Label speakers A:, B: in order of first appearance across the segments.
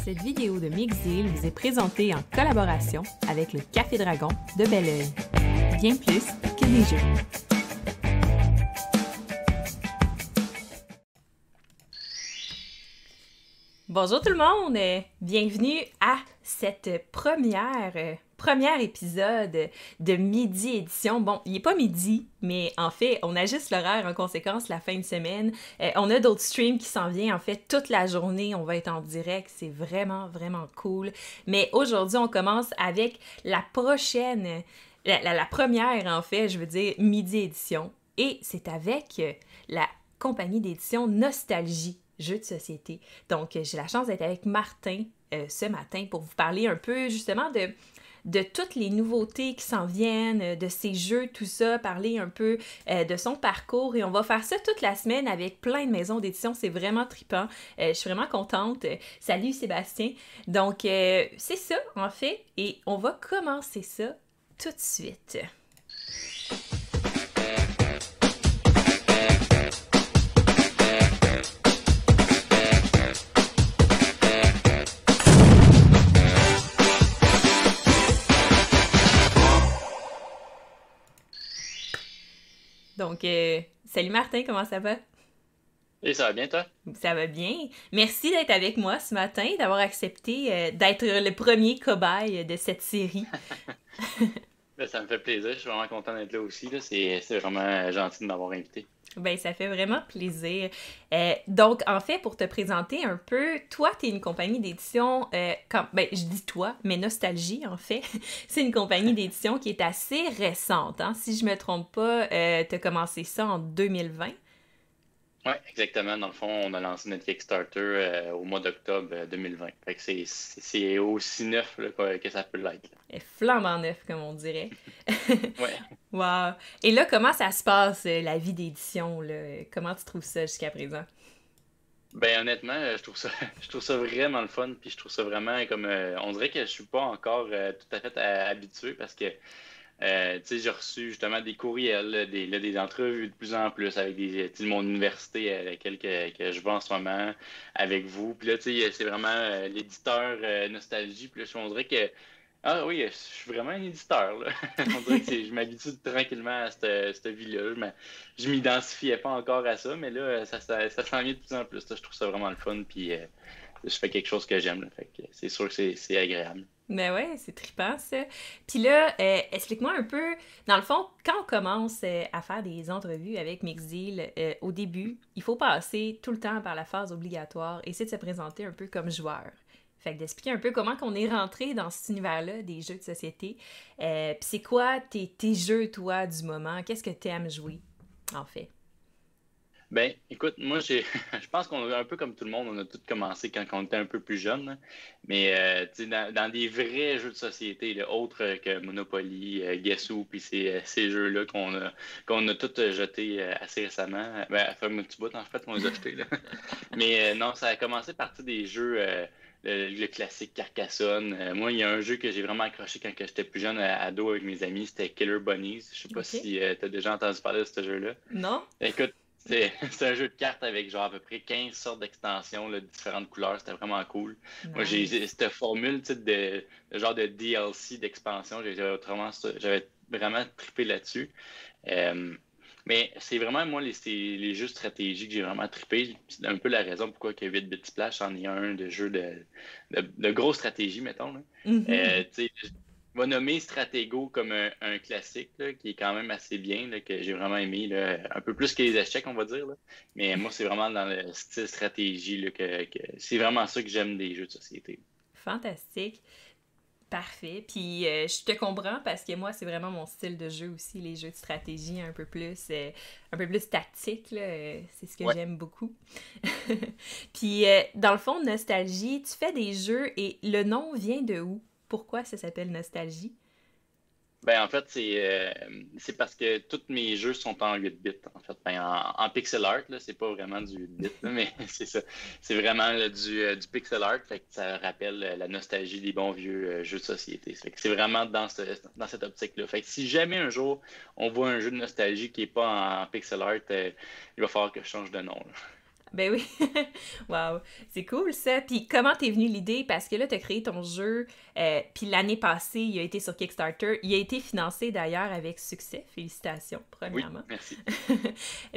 A: Cette vidéo de Mixdeal vous est présentée en collaboration avec le Café Dragon de Belleuil. Bien plus que des jeux. Bonjour tout le monde! Bienvenue à cette premier épisode de Midi Édition. Bon, il n'est pas midi, mais en fait, on ajuste l'horaire en conséquence la fin de semaine. On a d'autres streams qui s'en viennent. En fait, toute la journée, on va être en direct. C'est vraiment, vraiment cool. Mais aujourd'hui, on commence avec la prochaine, la première, en fait, je veux dire, Midi Édition. Et c'est avec la compagnie d'édition Nostalgie, jeux de société. Donc, j'ai la chance d'être avec Martin ce matin pour vous parler un peu, justement, de toutes les nouveautés qui s'en viennent, de ses jeux, tout ça, parler un peu de son parcours. Et on va faire ça toute la semaine avec plein de maisons d'édition. C'est vraiment trippant. Je suis vraiment contente. Salut Sébastien. Donc, c'est ça, en fait. Et on va commencer ça tout de suite. Donc, salut Martin, comment ça va?
B: Et ça va bien, toi?
A: Ça va bien. Merci d'être avec moi ce matin, d'avoir accepté d'être le premier cobaye de cette série.
B: Ben, ça me fait plaisir, je suis vraiment content d'être là aussi. Là. C'est vraiment gentil de m'avoir invité.
A: Ben, ça fait vraiment plaisir. Donc, en fait, pour te présenter un peu, toi, tu es une compagnie d'édition, ben, je dis toi, mais Nostalgie, en fait. C'est une compagnie d'édition qui est assez récente, hein? Si je me trompe pas, tu as commencé ça en 2020.
B: Oui, exactement. Dans le fond, on a lancé notre Kickstarter au mois d'octobre 2020. Fait que c'est aussi neuf là, que ça peut l'être.
A: Flambant neuf, comme on dirait.
B: Ouais.
A: Wow! Et là, comment ça se passe, la vie d'édition, là? Comment tu trouves ça jusqu'à présent?
B: Ben honnêtement, je trouve ça vraiment le fun, puis je trouve ça vraiment comme, on dirait que je suis pas encore tout à fait habitué parce que tu sais, j'ai reçu justement des courriels, là, des entrevues de plus en plus avec tu sais, mon université à laquelle que je vais en ce moment avec vous. Puis là, tu sais, c'est vraiment l'éditeur Nostalgie. Puis là, on dirait que, ah oui, je suis vraiment un éditeur, là. On dirait que je m'habitue tranquillement à cette vie-là. Je m'identifiais pas encore à ça, mais là, ça s'en vient de plus en plus. Là. Je trouve ça vraiment le fun. Puis je fais quelque chose que j'aime. Là. Fait que c'est sûr que c'est agréable.
A: Ben ouais, c'est trippant ça. Puis là, explique-moi un peu, dans le fond, quand on commence à faire des entrevues avec Mixdeal, au début, il faut passer tout le temps par la phase obligatoire et c'est de se présenter un peu comme joueur. Fait que d'expliquer un peu comment qu'on est rentré dans cet univers-là des jeux de société. Puis c'est quoi tes jeux, toi, du moment? Qu'est-ce que t'aimes jouer, en fait?
B: Ben, écoute, moi, je pense qu'on a un peu comme tout le monde, on a tous commencé quand on était un peu plus jeune, là. Mais tu sais, dans des vrais jeux de société, là, autres que Monopoly, Guess Who, puis ces jeux-là qu'on a tous jetés assez récemment. Ben, ça fait un petit bout, en fait, qu'on les a jetés, là. Mais non, ça a commencé par tu sais, des jeux, le classique Carcassonne. Moi, il y a un jeu que j'ai vraiment accroché quand que j'étais plus jeune, ado avec mes amis, c'était Killer Bunnies. Je sais pas
A: OK.
B: si tu as déjà entendu parler de ce jeu-là.
A: Non?
B: Écoute, c'est un jeu de cartes avec genre à peu près 15 sortes d'extensions là, de différentes couleurs. C'était vraiment cool. Moi,
A: Nice.
B: cette formule tu sais, de genre de DLC d'expansion, j'avais vraiment trippé là-dessus. Euh, mais c'est vraiment, moi, c'est les jeux stratégiques que j'ai vraiment trippé. C'est un peu la raison pourquoi que 8 Bit Splash en est un de jeux de grosse stratégie, mettons. Là.
A: Mhm.
B: Tu sais, je vais nommer Stratego comme un classique là, qui est quand même assez bien, là, que j'ai vraiment aimé. Là, un peu plus que les échecs, on va dire. Là. Mais moi, c'est vraiment dans le style stratégie là, c'est vraiment ça que j'aime des jeux de société.
A: Fantastique. Parfait. Puis je te comprends parce que moi, c'est vraiment mon style de jeu aussi, les jeux de stratégie un peu plus tactique, là. C'est ce que
B: Ouais.
A: j'aime beaucoup. Puis dans le fond, Nostalgie, tu fais des jeux et le nom vient de où? Pourquoi ça s'appelle Nostalgie?
B: Ben, en fait, c'est parce que tous mes jeux sont en 8 bits, en fait. Ben, en pixel art, là, c'est pas vraiment du 8 bits, là, mais c'est ça. C'est vraiment là, du pixel art, fait que ça rappelle la nostalgie des bons vieux jeux de société. Fait que c'est vraiment dans cette optique-là. Fait que si jamais un jour on voit un jeu de nostalgie qui est pas en pixel art, il va falloir que je change de nom. Là.
A: Ben oui. Wow. C'est cool ça. Puis comment t'es venue l'idée? Parce que là, t'as créé ton jeu, puis l'année passée, il a été sur Kickstarter. Il a été financé d'ailleurs avec succès. Félicitations,
B: Oui,
A: premièrement.
B: merci.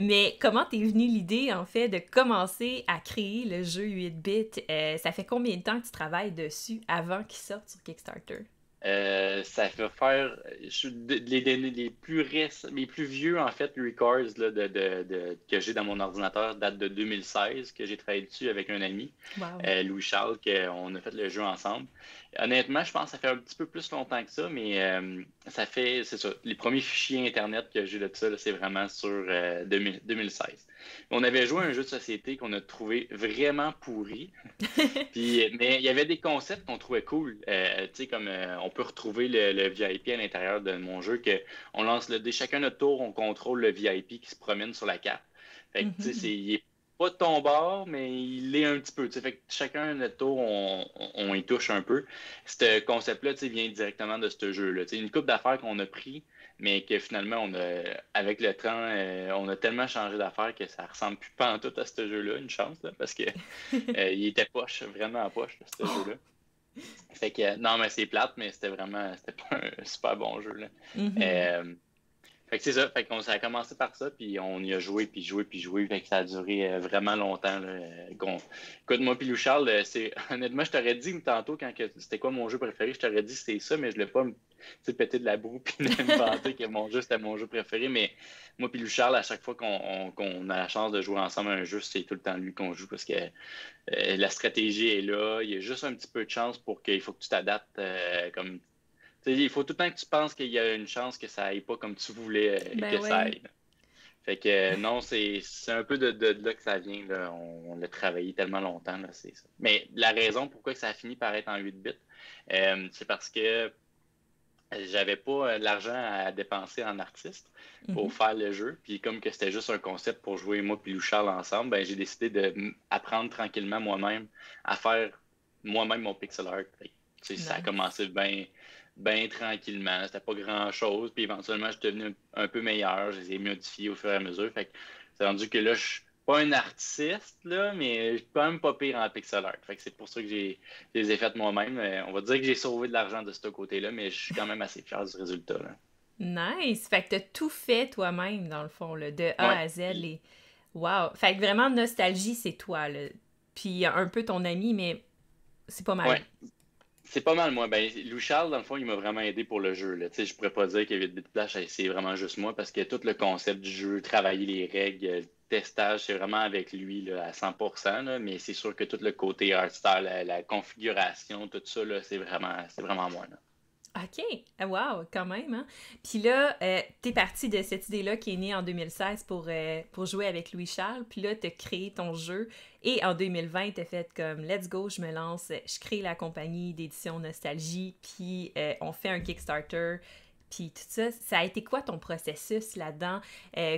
A: Mais comment t'es venue l'idée, en fait, de commencer à créer le jeu 8 bits? Ça fait combien de temps que tu travailles dessus avant qu'il sorte sur Kickstarter?
B: Ça fait faire les plus les plus vieux en fait records là, que j'ai dans mon ordinateur datent de 2016 que j'ai travaillé dessus avec un ami,
A: Wow.
B: Louis Charles, qu'on a fait le jeu ensemble. Honnêtement, je pense que ça fait un petit peu plus longtemps que ça, mais c'est ça. Les premiers fichiers Internet que j'ai de ça, là, c'est vraiment sur 2016. On avait joué à un jeu de société qu'on a trouvé vraiment pourri. Puis, mais il y avait des concepts qu'on trouvait cool. Tu sais, comme on peut retrouver le VIP à l'intérieur de mon jeu, que on lance dès chacun notre tour, on contrôle le VIP qui se promène sur la carte. Fait que, tu sais,
A: Mhm.
B: il est pas de ton bord, mais il l'est un petit peu. Tu sais, fait que chacun notre tour, on y touche un peu. Ce concept-là, tu sais, vient directement de ce jeu-là. Tu sais, une coupe d'affaires qu'on a pris, mais que finalement, avec le temps, on a tellement changé d'affaires que ça ressemble plus pas en tout à ce jeu-là, une chance, là, parce que il était poche, vraiment en poche, ce jeu-là. Fait que, non, mais c'est plate, mais c'était pas un super bon jeu, là.
A: Mhm.
B: Euh, Fait que c'est ça, fait qu'on ça a commencé par ça, puis on y a joué, puis joué, puis joué, fait que ça a duré vraiment longtemps, là. Écoute, moi puis Lou Charles, honnêtement, je t'aurais dit tantôt, c'était quoi mon jeu préféré, je t'aurais dit que c'était ça, mais je ne l'ai pas péter de la boue puis me vanter que mon jeu, c'était mon jeu préféré, mais moi puis Lou Charles, à chaque fois qu'on a la chance de jouer ensemble à un jeu, c'est tout le temps lui qu'on joue, parce que la stratégie est là, il y a juste un petit peu de chance pour qu'il faut que tu t'adaptes comme il faut tout le temps que tu penses qu'il y a une chance que ça aille pas comme tu voulais
A: Ben
B: que ça
A: oui.
B: aille. Fait que non, c'est un peu de là que ça vient. Là. On l'a travaillé tellement longtemps, là, c'est ça. Mais la raison pourquoi ça a fini par être en 8 bits, c'est parce que j'avais pas l'argent à dépenser en artiste pour
A: Mhm.
B: faire le jeu. Puis comme que c'était juste un concept pour jouer moi et Lou Charles ensemble, ben, j'ai décidé d'apprendre tranquillement moi-même à faire moi-même mon pixel art. Fait que, tu sais, ça a
A: Nice.
B: commencé bien tranquillement. C'était pas grand-chose. Puis éventuellement, je suis devenu un peu meilleur. Je les ai modifiés au fur et à mesure. Fait que c'est rendu que là, je suis pas un artiste, là, mais je suis quand même pas pire en pixel art. Fait que c'est pour ça que je les ai faites moi-même. On va dire que j'ai sauvé de l'argent de ce côté-là, mais je suis quand même assez fier du résultat, là.
A: Nice! Fait que t'as tout fait toi-même, dans le fond, là, de A
B: Ouais.
A: à Z. Wow! Fait que vraiment, nostalgie, c'est toi, là. Puis un peu ton ami, mais c'est pas mal.
B: Ouais. C'est pas mal, moi. Ben, Lou Charles, dans le fond, il m'a vraiment aidé pour le jeu, là. Tu sais, je pourrais pas dire qu'il y avait de Flash, c'est vraiment juste moi, parce que tout le concept du jeu, travailler les règles, le testage, c'est vraiment avec lui là, à 100%, là, mais c'est sûr que tout le côté art style, la configuration, tout ça, là, c'est vraiment moi, là.
A: OK! Wow! Quand même, hein? Puis là, t'es parti de cette idée-là qui est née en 2016 pour jouer avec Louis-Charles. Puis là, t'as créé ton jeu. Et en 2020, t'as fait comme Let's go, je me lance, je crée la compagnie d'édition Nostalgie. Puis on fait un Kickstarter. Puis tout ça, ça a été quoi ton processus là-dedans?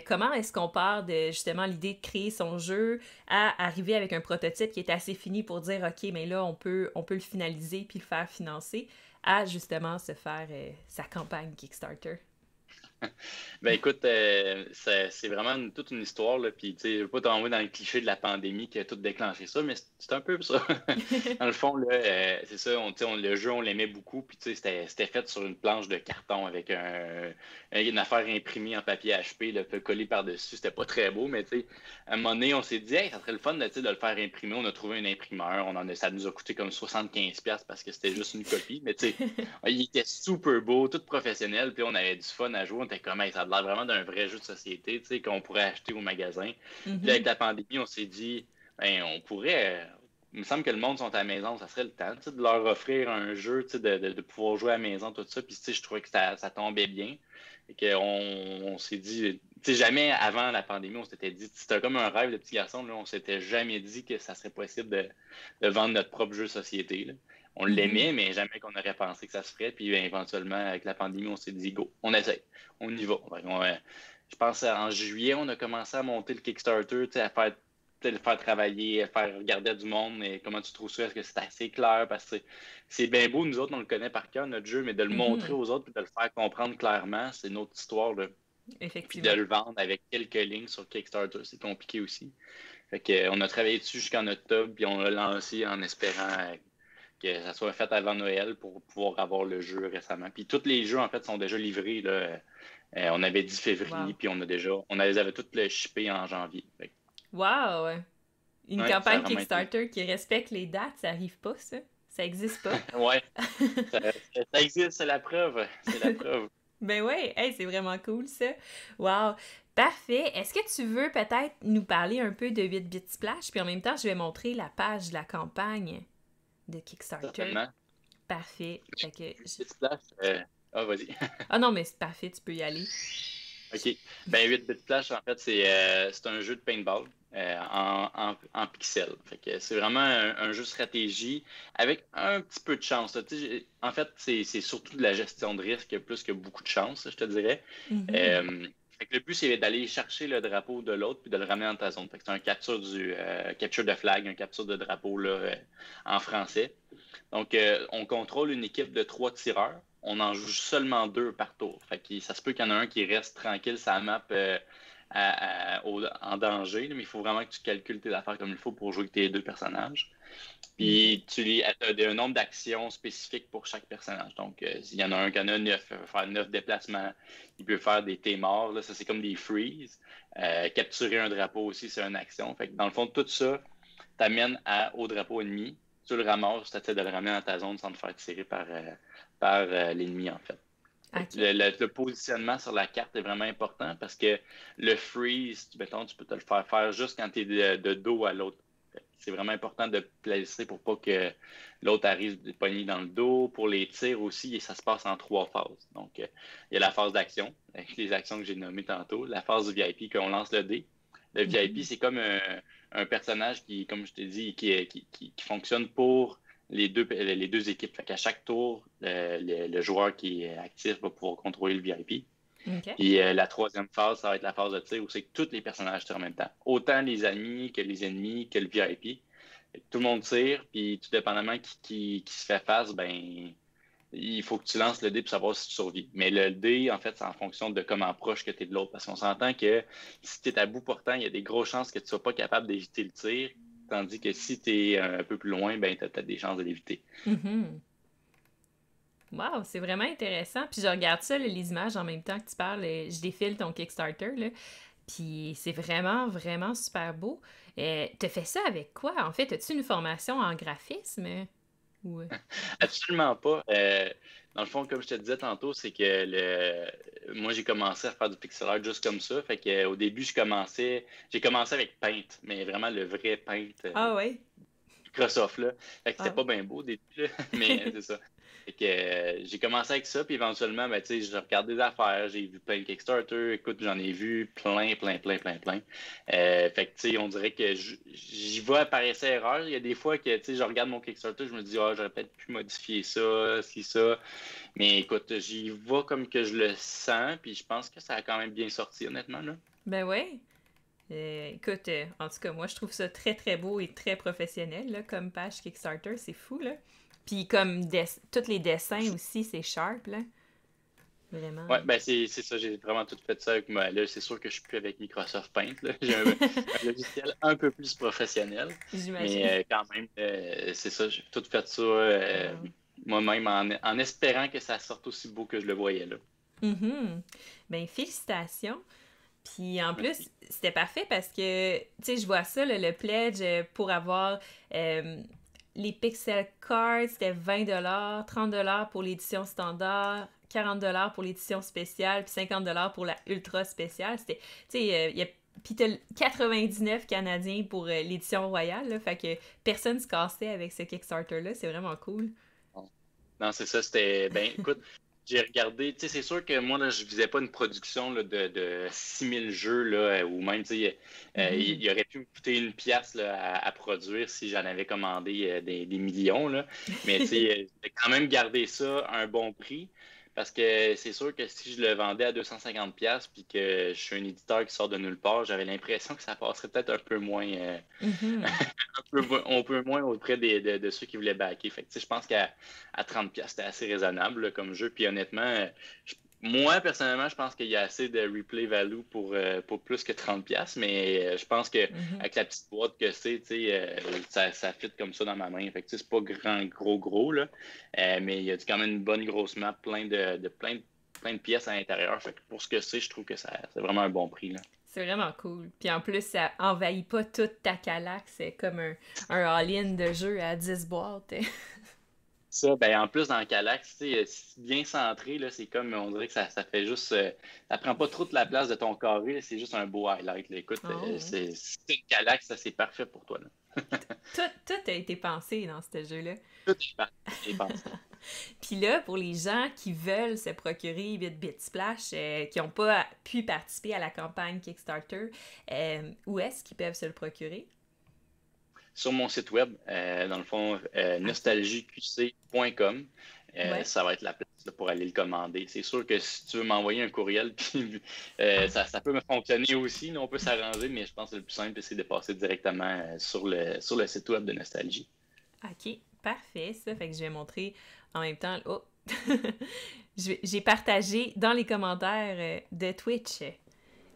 A: Comment est-ce qu'on part de justement l'idée de créer son jeu à arriver avec un prototype qui est assez fini pour dire OK, mais là, on peut le finaliser puis le faire financer à justement se faire sa campagne Kickstarter?
B: Ben écoute, c'est vraiment toute une histoire, là, puis tu sais, je veux pas tomber dans le cliché de la pandémie qui a tout déclenché ça, mais c'est un peu ça. Dans le fond, là, c'est ça, tu sais, le jeu, on l'aimait beaucoup, puis tu sais, c'était fait sur une planche de carton avec une affaire imprimée en papier HP, là, collé par-dessus, c'était pas très beau, mais tu sais, à un moment donné, on s'est dit, hey, ça serait le fun tu sais, de le faire imprimer, on a trouvé un imprimeur, ça nous a coûté comme 75$ parce que c'était juste une copie, mais tu sais, il était super beau, tout professionnel, puis on avait du fun à jouer. On était comme, hey, ça a l'air vraiment d'un vrai jeu de société, tu sais, qu'on pourrait acheter au magasin. Puis là, avec
A: Mhm.
B: la pandémie, on s'est dit, ben, on pourrait. Il me semble que le monde sont à la maison, ça serait le temps, tu sais, de leur offrir un jeu, tu sais, de pouvoir jouer à la maison, tout ça. Puis, tu sais, je trouvais que ça tombait bien. Et qu'on s'est dit, tu sais, jamais avant la pandémie, on s'était dit, c'était comme un rêve de petit garçon, là, on s'était jamais dit que ça serait possible de vendre notre propre jeu de société, là. On
A: Mhm.
B: l'aimait, mais jamais qu'on aurait pensé que ça se ferait. Puis ben, éventuellement, avec la pandémie, on s'est dit, go, on essaye, on y va. Je pense en juillet, on a commencé à monter le Kickstarter, tu sais, à faire, tu sais, le faire travailler, à faire regarder du monde. Mais comment tu trouves ça? Est-ce que c'est assez clair? Parce que c'est bien beau, nous autres, on le connaît par cœur, notre jeu, mais de le montrer
A: Mhm.
B: aux autres et de le faire comprendre clairement, c'est une autre histoire, là. Puis de
A: Effectivement.
B: le vendre avec quelques lignes sur Kickstarter, c'est compliqué aussi. Fait que, on a travaillé dessus jusqu'en octobre, puis on l'a lancé en espérant que ça soit fait avant Noël pour pouvoir avoir le jeu récemment. Puis tous les jeux, en fait, sont déjà livrés, là. On avait dit février,
A: Wow.
B: puis on les avait tous les shippés en janvier. Fait que,
A: Wow! Une
B: ouais, ça a
A: campagne
B: vraiment été.
A: Kickstarter qui respecte les dates, ça arrive pas, ça? Ça existe pas?
B: Ouais, ça, ça existe, c'est la preuve. C'est la preuve.
A: Ben ouais, hey, c'est vraiment cool ça. Wow. Parfait. Est-ce que tu veux peut-être nous parler un peu de 8 Bits Splash, puis en même temps, je vais montrer la page de la campagne de Kickstarter.
B: Certainement.
A: Parfait. Fait que
B: Petite place. Ah, vas-y.
A: Ah non, mais c'est parfait, tu peux y aller.
B: OK. Ben, 8 Bit Flash, en fait, c'est un jeu de paintball en pixels. Fait que c'est vraiment un jeu stratégie avec un petit peu de chance, là. Tu sais, en fait, c'est surtout de la gestion de risque plus que beaucoup de chance, je te dirais.
A: Mhm.
B: Fait que le but, c'est d'aller chercher le drapeau de l'autre puis de le ramener dans ta zone. Fait que c'est un capture de flag, un capture de drapeau là, en français. Donc, on contrôle une équipe de 3 tireurs. On en joue seulement 2 par tour. Fait que ça se peut qu'il y en a un qui reste tranquille sur la map en danger, là, mais il faut vraiment que tu calcules tes affaires comme il faut pour jouer avec tes 2 personnages.
A: Ok.
B: Puis tu as un nombre d'actions spécifiques pour chaque personnage. Donc, s'il y en a un qui en a 9, il va faire 9 déplacements. Il peut faire des T-morts, là, ça c'est comme des freeze. Capturer un drapeau aussi, c'est une action. Fait que dans le fond, tout ça t'amène au drapeau ennemi. Tu le ramasses, tu essaies de le ramener dans ta zone sans te faire tirer par l'ennemi, en fait.
A: Ok.
B: Le positionnement sur la carte est vraiment important parce que le freeze, mettons, tu peux te le faire juste quand tu es de dos à l'autre. C'est vraiment important de placer pour pas que l'autre arrive de pogner dans le dos. Pour les tirs aussi, et ça se passe en 3 phases. Donc, il y a la phase d'action, avec les actions que j'ai nommées tantôt, la phase du VIP, qu'on lance le dé. Le VIP,
A: Mhm.
B: c'est comme un personnage qui, comme je t'ai dit, qui fonctionne pour les deux équipes. Fait qu'à chaque tour, le joueur qui est actif va pouvoir contrôler le VIP.
A: Ok.
B: Puis la troisième phase, ça va être la phase de tir où c'est que tous les personnages tirent en même temps. Autant les amis que les ennemis que le VIP. Fait que tout le monde tire, puis tout dépendamment qui se fait face, ben il faut que tu lances le dé pour savoir si tu survis. Mais le dé, en fait, c'est en fonction de comment proche que tu es de l'autre. Parce qu'on s'entend que si tu es à bout portant, il y a des grosses chances que tu ne sois pas capable d'éviter le tir. Tandis que si tu es un peu plus loin, ben tu as peut-être des chances de l'éviter.
A: Mhm. Wow, c'est vraiment intéressant. Puis je regarde ça, là, les images en même temps que tu parles, je défile ton Kickstarter, là. Puis c'est vraiment, vraiment super beau. T'as fait ça avec quoi? En fait, as-tu une formation en graphisme? Ou...
B: Absolument pas. Dans le fond, comme je te disais tantôt, c'est que moi, j'ai commencé à faire du pixel art juste comme ça. Fait que, au début, j'ai commencé avec Paint, mais vraiment le vrai Paint
A: Ah ouais?
B: Microsoft, là. Fait que c'était
A: Ah.
B: pas bien beau au début, là, mais c'est ça. Fait que j'ai commencé avec ça, puis éventuellement, ben, tu sais, je regarde des affaires, j'ai vu plein de Kickstarter, écoute, j'en ai vu plein, plein, plein, plein, plein. Fait que, tu sais, on dirait que j'y vais par essai-erreur. Il y a des fois que, tu sais, je regarde mon Kickstarter, je me dis, ah, j'aurais peut-être pu modifier ça, si ça. Mais écoute, j'y vais comme que je le sens, puis je pense que ça a quand même bien sorti, honnêtement, là.
A: Ben ouais. Écoute, en tout cas, moi, je trouve ça très, très beau et très professionnel, là, comme page Kickstarter. C'est fou, là. Puis comme tous les dessins aussi, c'est sharp, là. Vraiment.
B: Ouais, ben c'est ça, j'ai vraiment tout fait ça avec moi. Là, c'est sûr que je suis plus avec Microsoft Paint, là. J'ai un logiciel un peu plus professionnel,
A: J'imagine.
B: mais quand même, c'est ça, j'ai tout fait ça
A: Wow.
B: moi-même en espérant que ça sorte aussi beau que je le voyais là.
A: Mhm. Ben, félicitations. Puis en plus,
B: Merci.
A: c'était parfait parce que, tu sais, je vois ça, là, le pledge pour avoir euh, les Pixel Cards, c'était 20 $, 30 $ pour l'édition standard, 40 $ pour l'édition spéciale, puis 50 $ pour la ultra spéciale. C'était, tu sais, puis t'as le 99 canadiens pour l'édition royale, là, fait que personne se cassait avec ce Kickstarter-là, c'est vraiment cool.
B: Non, c'est ça, c'était. Ben, écoute, j'ai regardé, tu sais, c'est sûr que moi, là, je visais pas une production là, de 6000 jeux, là, ou même, tu sais,
A: Mhm.
B: il aurait pu me coûter une pièce là, à produire si j'en avais commandé des millions, là. Mais, tu sais, j'ai quand même gardé ça à un bon prix. Parce que c'est sûr que si je le vendais à 250 pièces puis que je suis un éditeur qui sort de nulle part, j'avais l'impression que ça passerait peut-être un peu moins.
A: Mhm.
B: On peut moins auprès de ceux qui voulaient backer. Fait que, tu sais, je pense qu'à 30$, c'était assez raisonnable là, comme jeu. Puis honnêtement, Moi, personnellement, je pense qu'il y a assez de replay value pour plus que 30$, mais je pense que
A: Mhm.
B: avec la petite boîte que c'est, tu sais, ça fit comme ça dans ma main. Fait que, tu sais, c'est pas grand, gros, là. Mais il y a quand même une bonne grosse map, plein de pièces à l'intérieur. Fait que pour ce que c'est, je trouve que c'est vraiment un bon prix, là.
A: C'est vraiment cool. Puis en plus, ça envahit pas toute ta calaque. C'est comme un all-in de jeu à 10 boîtes.
B: Ça, ben en plus dans le Calax, tu sais, bien centré, là, c'est comme on dirait que ça fait juste ça prend pas trop de la place de ton carré, là, c'est juste un beau highlight. Là. Écoute,
A: Oh.
B: c'est une Calax, ça c'est parfait pour toi. Là.
A: Tout a été pensé dans ce jeu-là.
B: Tout est parfait, j'ai pensé.
A: Puis là, pour les gens qui veulent se procurer 8-Bit Splash, qui n'ont pas pu participer à la campagne Kickstarter, où est-ce qu'ils peuvent se le procurer?
B: Sur mon site web, dans le fond,
A: OK.
B: nostalgieqc.com,
A: Ouais.
B: ça va être la place là, pour aller le commander. C'est sûr que si tu veux m'envoyer un courriel, puis ça peut me fonctionner aussi, là, on peut s'arranger, mais je pense que le plus simple, c'est de passer directement sur le site web de Nostalgie.
A: OK. Parfait, ça. Fait que je vais montrer en même temps. Oh! J'ai partagé dans les commentaires de Twitch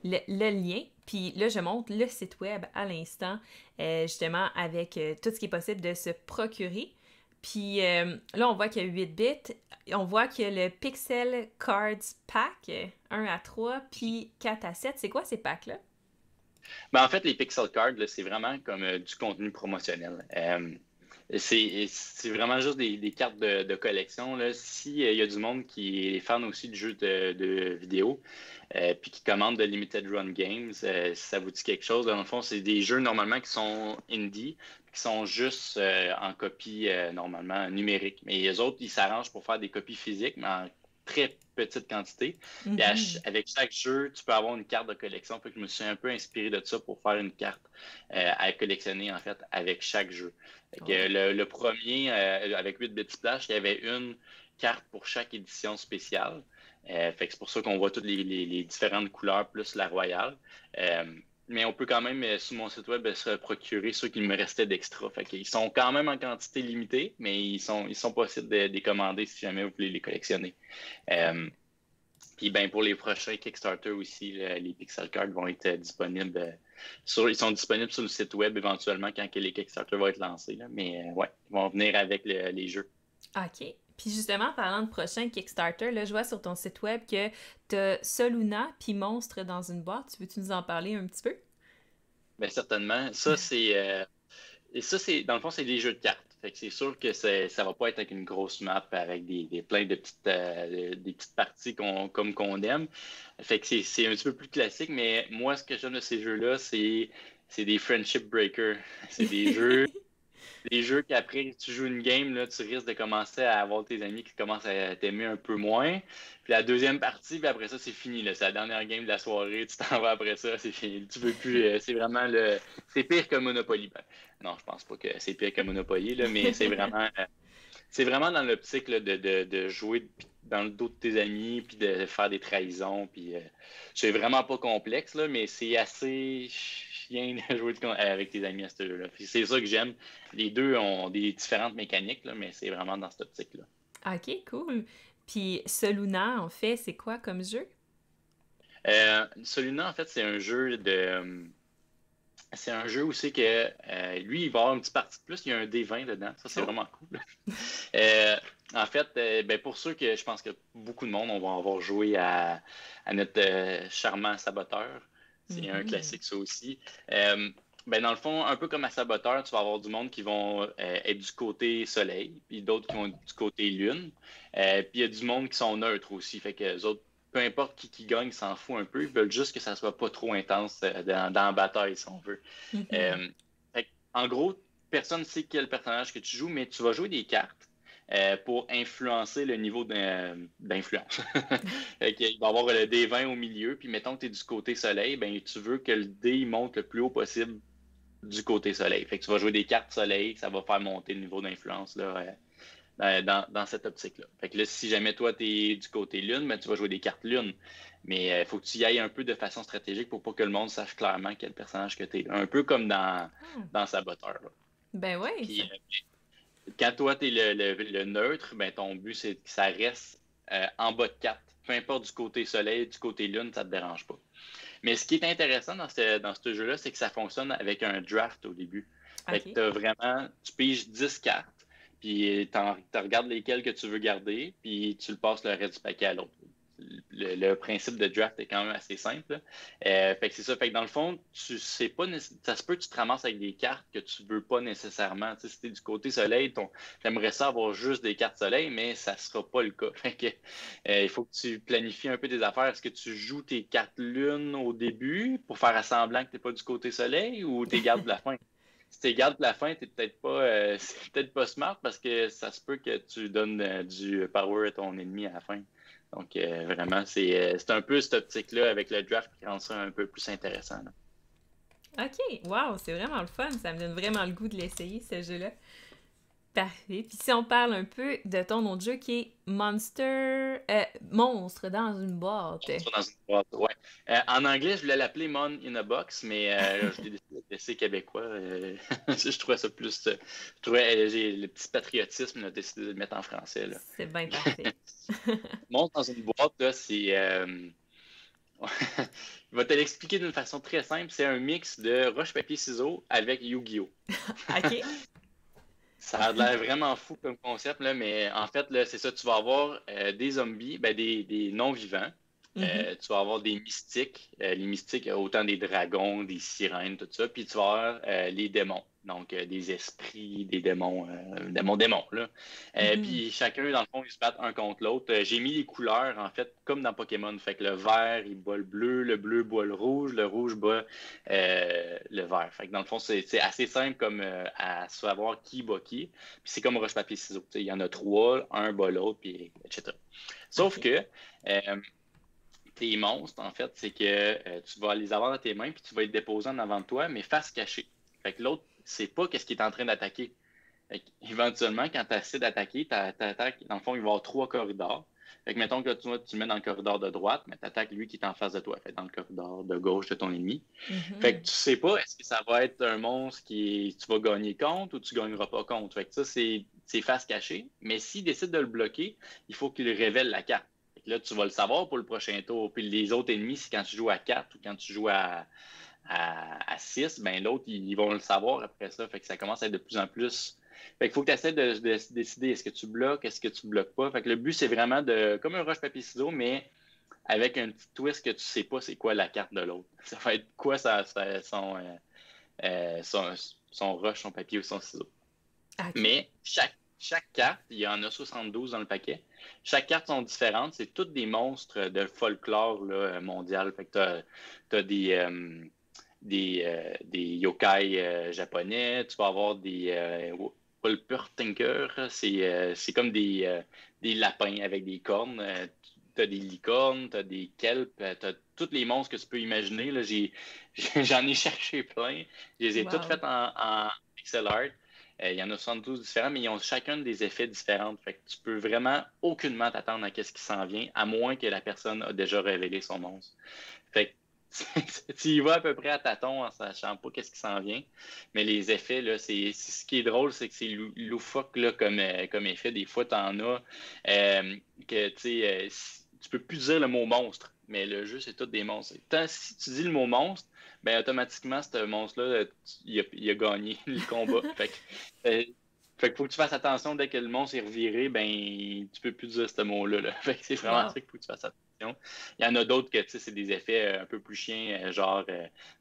A: le lien. Puis là, je montre le site web à l'instant, justement, avec tout ce qui est possible de se procurer. Puis là, on voit qu'il y a 8 bits. On voit qu'il y a le Pixel Cards Pack, 1 à 3, puis 4 à 7. C'est quoi ces packs-là?
B: Ben, en fait, les Pixel Cards, là, c'est vraiment comme du contenu promotionnel. C'est vraiment juste des cartes de collection. Là. S'il y a du monde qui est fan aussi de jeux de vidéo, puis qui commande de Limited Run Games, si ça vous dit quelque chose, dans le fond, c'est des jeux normalement qui sont indie, qui sont juste en copie normalement numérique. Mais les autres, ils s'arrangent pour faire des copies physiques, mais en très petite quantité. Puis
A: Mhm.
B: avec chaque jeu, tu peux avoir une carte de collection. Fait que je me suis un peu inspiré de ça pour faire une carte à collectionner en fait avec chaque jeu. Fait que,
A: Oh.
B: le premier, avec 8 bits splash, il y avait une carte pour chaque édition spéciale. Fait que c'est pour ça qu'on voit toutes les différentes couleurs plus la royale. Euh, mais on peut quand même, sur mon site web, se procurer ceux qui me restaient d'extra. Fait qu'ils sont quand même en quantité limitée, mais ils sont possibles de les commander si jamais vous voulez les collectionner. Euh, Puis ben, pour les prochains Kickstarter aussi, les Pixel Cards vont être disponibles ils sont disponibles sur le site web éventuellement quand que les Kickstarter vont être lancés. Là. Mais ouais, ils vont venir avec les jeux.
A: OK. Puis justement, parlant de prochain Kickstarter, là, je vois sur ton site web que t'as Soluna puis Monstre dans une boîte. Tu veux-tu nous en parler un petit peu?
B: Bien, certainement. Et ça, dans le fond, c'est des jeux de cartes. Fait que c'est sûr que ça va pas être avec une grosse map avec plein de des petites parties comme qu'on aime. Fait que c'est un petit peu plus classique, mais moi, ce que j'aime de ces jeux-là, c'est des friendship breakers. C'est des jeux qu'après tu joues une game, là, tu risques de commencer à avoir tes amis qui commencent à t'aimer un peu moins. Puis la deuxième partie, puis après ça, c'est fini. Là. C'est la dernière game de la soirée, tu t'en vas après ça, c'est fini. Tu veux plus. C'est vraiment le. C'est pire que Monopoly. Ben, non, je pense pas que c'est pire que Monopoly, là, mais c'est vraiment dans l'optique là, de jouer dans le dos de tes amis, puis de faire des trahisons. Puis c'est vraiment pas complexe, là, mais c'est assez chien de jouer avec tes amis à ce jeu-là. Puis c'est ça que j'aime. Les deux ont des différentes mécaniques, là, mais c'est vraiment dans cette optique-là.
A: OK, cool. Puis Soluna, en fait, c'est quoi comme jeu?
B: Celui-là, en fait, c'est un jeu où c'est que lui, il va avoir une petite partie de plus. Il y a un D20 dedans. Ça, c'est
A: Oh.
B: vraiment cool. Euh, en fait, ben, pour ceux que je pense que beaucoup de monde on va avoir joué à notre charmant saboteur. C'est un
A: Mhm.
B: classique, ça aussi. Euh, ben, dans le fond, un peu comme à Saboteur, tu vas avoir du monde qui vont être du côté soleil, puis d'autres qui vont être du côté lune. Puis il y a du monde qui sont neutres aussi. Fait que les autres, peu importe qui gagne, ils s'en fout un peu. Ils veulent juste que ça soit pas trop intense dans la bataille, si on veut.
A: Mhm.
B: Euh, En gros, personne ne sait quel personnage que tu joues, mais tu vas jouer des cartes pour influencer le niveau d'influence. Il va y avoir le D20 au milieu, puis mettons que tu es du côté soleil, ben, tu veux que le D il monte le plus haut possible du côté soleil. Fait que tu vas jouer des cartes soleil, ça va faire monter le niveau d'influence là, dans cette optique-là. Fait que là, si jamais toi, tu es du côté lune, ben, tu vas jouer des cartes lune. Mais il faut que tu y ailles un peu de façon stratégique pour pas que le monde sache clairement quel personnage que tu es. Un peu comme
A: Ah.
B: dans Saboteur. Là.
A: Ben ouais,
B: Puis quand toi, tu es le neutre, ben, ton but, c'est que ça reste en bas de 4. peu importe du côté soleil, du côté lune, ça ne te dérange pas. Mais ce qui est intéressant dans ce jeu-là, c'est que ça fonctionne avec un draft au début. Fait que
A: OK.
B: t'as vraiment, tu piges 10 cartes, puis tu regardes lesquelles que tu veux garder, puis tu le passes le reste du paquet à l'autre. Le principe de draft est quand même assez simple. Fait que c'est ça. Fait que dans le fond, tu sais pas, ça se peut que tu te ramasses avec des cartes que tu veux pas nécessairement. Tu sais, si t'es du côté soleil, t'aimerais ça avoir juste des cartes soleil, mais ça sera pas le cas. Fait que, il faut que tu planifies un peu tes affaires. Est-ce que tu joues tes cartes lune au début pour faire semblant que t'es pas du côté soleil ou t'es gardes de la fin? Si tu gardes la fin, t'es peut-être pas, c'est peut-être pas smart parce que ça se peut que tu donnes du power à ton ennemi à la fin. Donc, vraiment, c'est un peu cette optique-là avec le draft qui rend ça un peu plus intéressant. Là.
A: OK. Wow, c'est vraiment le fun. Ça me donne vraiment le goût de l'essayer, ce jeu-là. Parfait. Puis si on parle un peu de ton autre jeu qui est Monstre dans une boîte.
B: Dans une boîte, ouais. En anglais, je voulais l'appeler Mon in a Box, mais je l'ai décidé de laisser québécois. Je trouvais ça plus. J'ai le petit patriotisme, j'ai décidé de le mettre en français. Là.
A: C'est bien parfait.
B: Monstre dans une boîte, là, c'est. Je vais te l'expliquer d'une façon très simple. C'est un mix de roche-papier-ciseaux avec Yu-Gi-Oh!
A: OK.
B: Ça a l'air vraiment fou comme concept, là, mais en fait, là, c'est ça, tu vas avoir des zombies, ben, des non-vivants.
A: Mhm.
B: Tu vas avoir des mystiques. Les mystiques, autant des dragons, des sirènes, tout ça. Puis tu vas avoir les démons. Donc, des esprits, des démons, démons, là.
A: Mhm.
B: Puis chacun, dans le fond, ils se battent un contre l'autre. J'ai mis les couleurs, en fait, comme dans Pokémon. Fait que le vert, il bat le bleu bat le rouge bat le vert. Fait que dans le fond, c'est assez simple comme à savoir qui bat qui. Puis c'est comme roche-papier-ciseaux. Il y en a trois, un bat l'autre, puis etc. Sauf
A: OK.
B: que tes monstres, en fait, c'est que tu vas les avoir dans tes mains, puis tu vas les déposer en avant de toi, mais face cachée. Fait que l'autre, c'est pas qu'est-ce qu'il est en train d'attaquer. Éventuellement, quand tu essaies d'attaquer, tu attaques, dans le fond, il va y avoir trois corridors. Fait que mettons que tu le mets dans le corridor de droite, mais tu attaques lui qui est en face de toi, fait dans le corridor de gauche de ton ennemi. Fait que
A: Mhm.
B: tu sais pas, est-ce que ça va être un monstre tu vas gagner contre ou tu gagneras pas contre. Fait que ça, c'est face cachée. Mais s'il décide de le bloquer, il faut qu'il révèle la carte. Fait que là, tu vas le savoir pour le prochain tour. Puis les autres ennemis, c'est quand tu joues à 4 ou quand tu joues à 6, ben l'autre, ils vont le savoir après ça. Fait que ça commence à être de plus en plus. Fait qu'il faut que tu essaies de décider est-ce que tu bloques, est-ce que tu bloques pas. Fait que le but, c'est vraiment comme un roche-papier-ciseaux, mais avec un petit twist que tu sais pas c'est quoi la carte de l'autre. Ça va être quoi son rush, son papier ou son ciseau.
A: OK.
B: Mais chaque carte, il y en a 72 dans le paquet. Chaque carte sont différentes. C'est toutes des monstres de folklore là, mondial. Fait que t'as des yokai japonais. Tu vas avoir des Wolpertinker. C'est comme des lapins avec des cornes. T'as des licornes, t'as des kelps, t'as tous les monstres que tu peux imaginer. Là, j'en ai cherché plein. Je les ai toutes
A: Wow.
B: faites en pixel art. Il y en a 72 différents, mais ils ont chacun des effets différents. Fait que tu peux vraiment aucunement t'attendre à ce qui s'en vient, à moins que la personne a déjà révélé son monstre. Fait que tu y vas à peu près à tâtons en sachant pas qu'est-ce qui s'en vient. Mais les effets, là, ce qui est drôle, c'est que c'est loufoque là, comme effet. Des fois, tu en as que tu sais, tu peux plus dire le mot monstre, mais le jeu, c'est tout des monstres. Si tu dis le mot monstre, ben automatiquement, ce monstre-là, il a gagné le combat. Fait que faut que tu fasses attention dès que le monstre est reviré, ben tu peux plus dire ce mot-là. Là. Fait que c'est vraiment ça
A: Wow.
B: qu'il faut que tu fasses attention. Il y en a d'autres que tu sais, c'est des effets un peu plus chiens, genre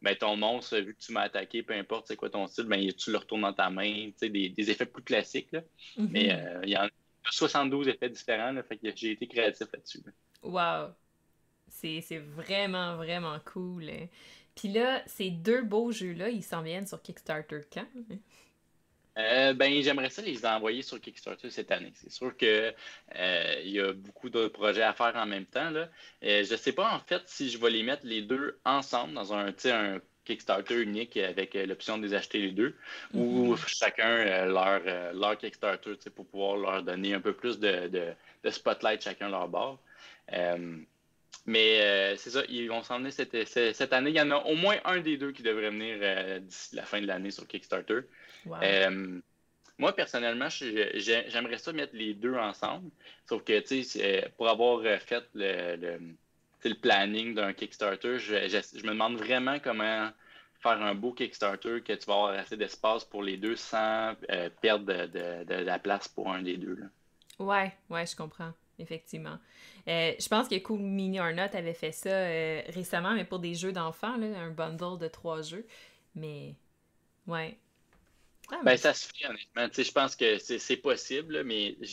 B: ben ton monstre, vu que tu m'as attaqué, peu importe c'est quoi ton style, ben tu le retournes dans ta main, tu sais, des effets plus classiques. Là. Mais
A: Mhm.
B: il y en a 72 effets différents, là, fait que j'ai été créatif là-dessus. Là.
A: Wow. C'est vraiment, vraiment cool. Hein. Puis là, ces deux beaux jeux-là, ils s'en viennent sur Kickstarter quand?
B: Ben, j'aimerais ça les envoyer sur Kickstarter cette année. C'est sûr que il y a beaucoup de projets à faire en même temps, là. Je ne sais pas en fait si je vais les mettre les deux ensemble dans un Kickstarter unique avec l'option de les acheter les deux, ou
A: Mhm.
B: chacun leur Kickstarter pour pouvoir leur donner un peu plus de spotlight chacun leur bord. Euh, mais c'est ça, ils vont s'en venir cette année. Il y en a au moins un des deux qui devrait venir d'ici la fin de l'année sur Kickstarter.
A: Wow.
B: Euh, Moi, personnellement, j'aimerais ça mettre les deux ensemble. Sauf que, tu sais, pour avoir fait tu sais, le planning d'un Kickstarter, je me demande vraiment comment faire un beau Kickstarter que tu vas avoir assez d'espace pour les deux sans perdre de la place pour un des deux, là.
A: Ouais, je comprends, effectivement. Je pense que Cool Mini or Not avait fait ça récemment, mais pour des jeux d'enfants, là, un bundle de 3 jeux. Mais, ouais. Ah,
B: Ben,
A: mais...
B: ça se fait, honnêtement. Tu sais, je pense que c'est possible, là, mais puis,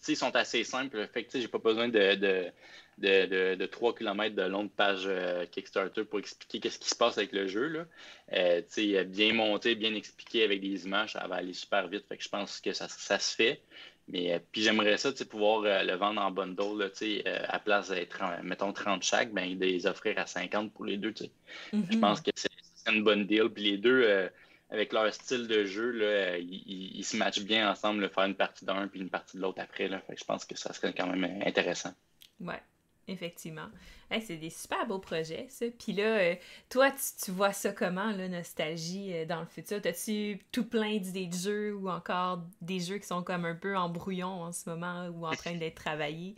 B: tu sais, ils sont assez simples. Fait que, tu sais, j'ai pas besoin de 3 km de longue page Kickstarter pour expliquer qu'est-ce qui se passe avec le jeu, là. Tu sais, bien monté, bien expliqué avec des images, ça va aller super vite. Fait que je pense que ça se fait. Mais, puis j'aimerais ça, tu sais, pouvoir le vendre en bundle, là, tu sais, à place d'être, mettons, 30 chaque, ben, de les offrir à 50 pour les deux, tu sais. Je pense
A: Mhm.
B: que c'est une bonne deal. Puis les deux, avec leur style de jeu, là, ils se matchent bien ensemble, là, faire une partie d'un puis une partie de l'autre après. Là. Fait que je pense que ça serait quand même intéressant.
A: Ouais, effectivement. Hey, c'est des super beaux projets, ça. Puis là, toi, tu vois ça comment, là, Nostalgie, dans le futur? T'as-tu tout plein d'idées de jeux ou encore des jeux qui sont comme un peu en brouillon en ce moment ou en train d'être travaillés?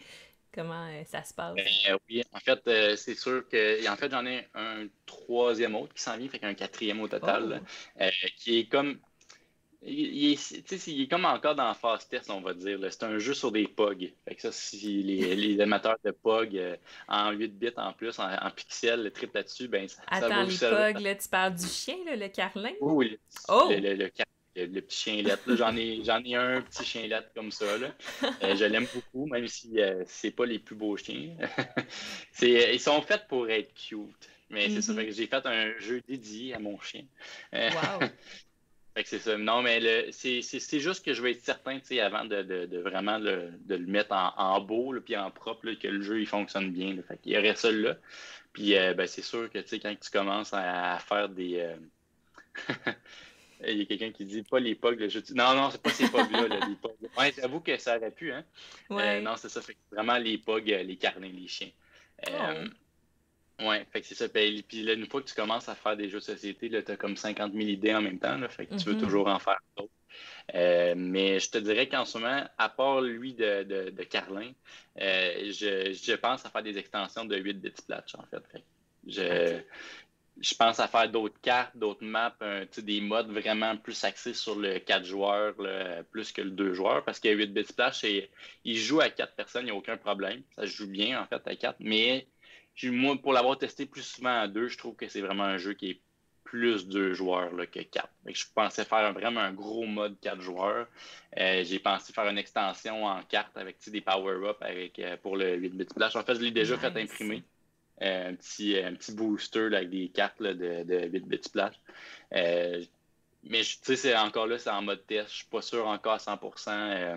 A: Comment ça se passe?
B: Ben, oui, en fait, c'est sûr que en fait, j'en ai un troisième autre qui s'en vient, fait qu'un quatrième au total, là,
A: Oh!
B: qui est comme. Tu sais, il est comme encore dans la phase test, on va dire, là. C'est un jeu sur des POG. Fait que ça, si les amateurs de POG en 8 bits en plus, en pixels, le trip là-dessus, ben ça va
A: Attends,
B: vous
A: les
B: servir.
A: pugs, là, tu parles du chien, là, le carlin?
B: Oui,
A: Oh!
B: le petit chienlette, là. J'en ai un petit chienlette comme ça, là. Je l'aime beaucoup, même si c'est pas les plus beaux chiens. Ils sont faits pour être cute. Mais c'est ça, fait
A: Mhm.
B: que j'ai fait un jeu dédié à mon chien. Euh,
A: Wow!
B: fait que c'est ça. Non, mais c'est juste que je veux être certain, tu sais, avant de vraiment de le mettre en beau, là, puis en propre, là, que le jeu il fonctionne bien, là. Fait qu'il y aurait ça là. Puis ben, c'est sûr que tu sais, quand tu commences à faire des. Il y a quelqu'un qui dit pas les POG, le jeu. Non, non, c'est pas ces POG-là, là, les POG. Ouais, j'avoue que ça aurait pu, hein.
A: Ouais.
B: Non, c'est ça. Fait que vraiment les POG, les carnets, les chiens.
A: Oh!
B: Euh, ouais, fait que c'est ça. Puis là, une fois que tu commences à faire des jeux de société, là, t'as comme 50 000 idées en même temps, là, fait que tu veux
A: Mhm.
B: toujours en faire d'autres. Mais je te dirais qu'en ce moment, à part lui de Carlin, je pense à faire des extensions de 8 bits splash, en fait. Fait que je,
A: OK.
B: je pense à faire d'autres cartes, d'autres maps, tu sais, des modes vraiment plus axés sur le 4 joueurs, là, plus que le 2 joueurs, parce que 8 bits splash, il joue à 4 personnes, il n'y a aucun problème. Ça se joue bien, en fait, à 4. Mais moi, pour l'avoir testé plus souvent à 2, je trouve que c'est vraiment un jeu qui est plus 2 joueurs là, que 4. Fait que je pensais faire vraiment un gros mode 4 joueurs. J'ai pensé faire une extension en carte avec des power-ups pour le 8 bits splash. En fait, je l'ai déjà fait
A: Nice.
B: imprimer un petit booster là, avec des cartes là, de 8 bits splash. Euh, mais tu sais, c'est encore là, c'est en mode test. Je suis pas sûr encore à 100%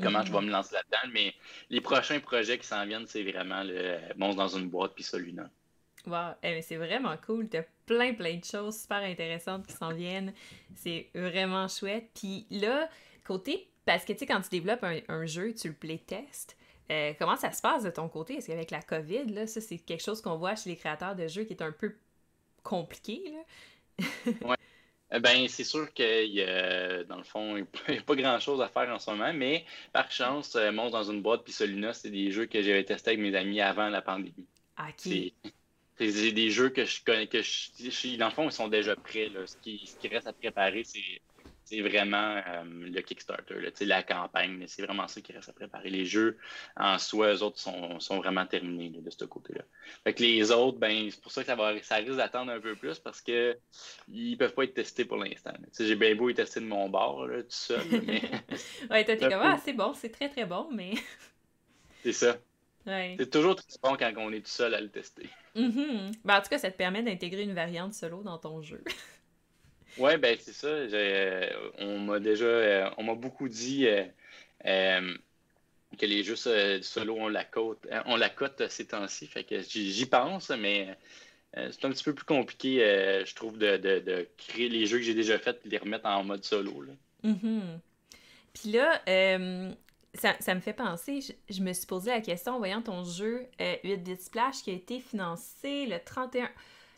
B: comment je vais
A: Mhm.
B: me lancer là-dedans. Mais les prochains projets qui s'en viennent, c'est vraiment le Monstre dans une boîte puis celui-là.
A: Wow, mais c'est vraiment cool. T'as plein de choses super intéressantes qui s'en viennent. C'est vraiment chouette. Puis là, côté, parce que tu sais, quand tu développes un jeu, tu le playtestes. Comment ça se passe de ton côté? Est-ce qu'avec la COVID, là, ça c'est quelque chose qu'on voit chez les créateurs de jeux qui est un peu compliqué, là?
B: Ouais. Ben, c'est sûr qu'il y a, dans le fond, il n'y a pas grand-chose à faire en ce moment, mais par chance, Monstre dans une boîte puis celui-là, c'est des jeux que j'avais testés avec mes amis avant la pandémie.
A: OK.
B: C'est C'est des jeux que je connais, dans le fond, ils sont déjà prêts, là. Ce qui reste à préparer, c'est vraiment le Kickstarter, là, tu sais, la campagne. Mais c'est vraiment ça qui reste à préparer. Les jeux, en soi, eux autres sont vraiment terminés là, de ce côté-là. Fait que les autres, ben, c'est pour ça que ça risque d'attendre un peu plus parce que ils peuvent pas être testés pour l'instant, là. Tu sais, j'ai bien beau les tester de mon bord, là, tout seul, là, mais
A: Ouais, toi, t'es
B: c'est un
A: comme,
B: peu.
A: ah, c'est bon, c'est très bon, mais.
B: C'est ça.
A: Ouais.
B: C'est toujours très bon quand on est tout seul à le tester.
A: Mhm. Ben, en tout cas, ça te permet d'intégrer une variante solo dans ton jeu.
B: Ouais, ben c'est ça. On m'a beaucoup dit euh, que les jeux solo ont la cote ces temps-ci. Fait que j'y pense, mais c'est un petit peu plus compliqué, je trouve, de créer les jeux que j'ai déjà faits et les remettre en mode solo, là.
A: Mhm. Puis là, ça me fait penser, je me suis posé la question en voyant ton jeu 8 bits splash qui a été financé le 31.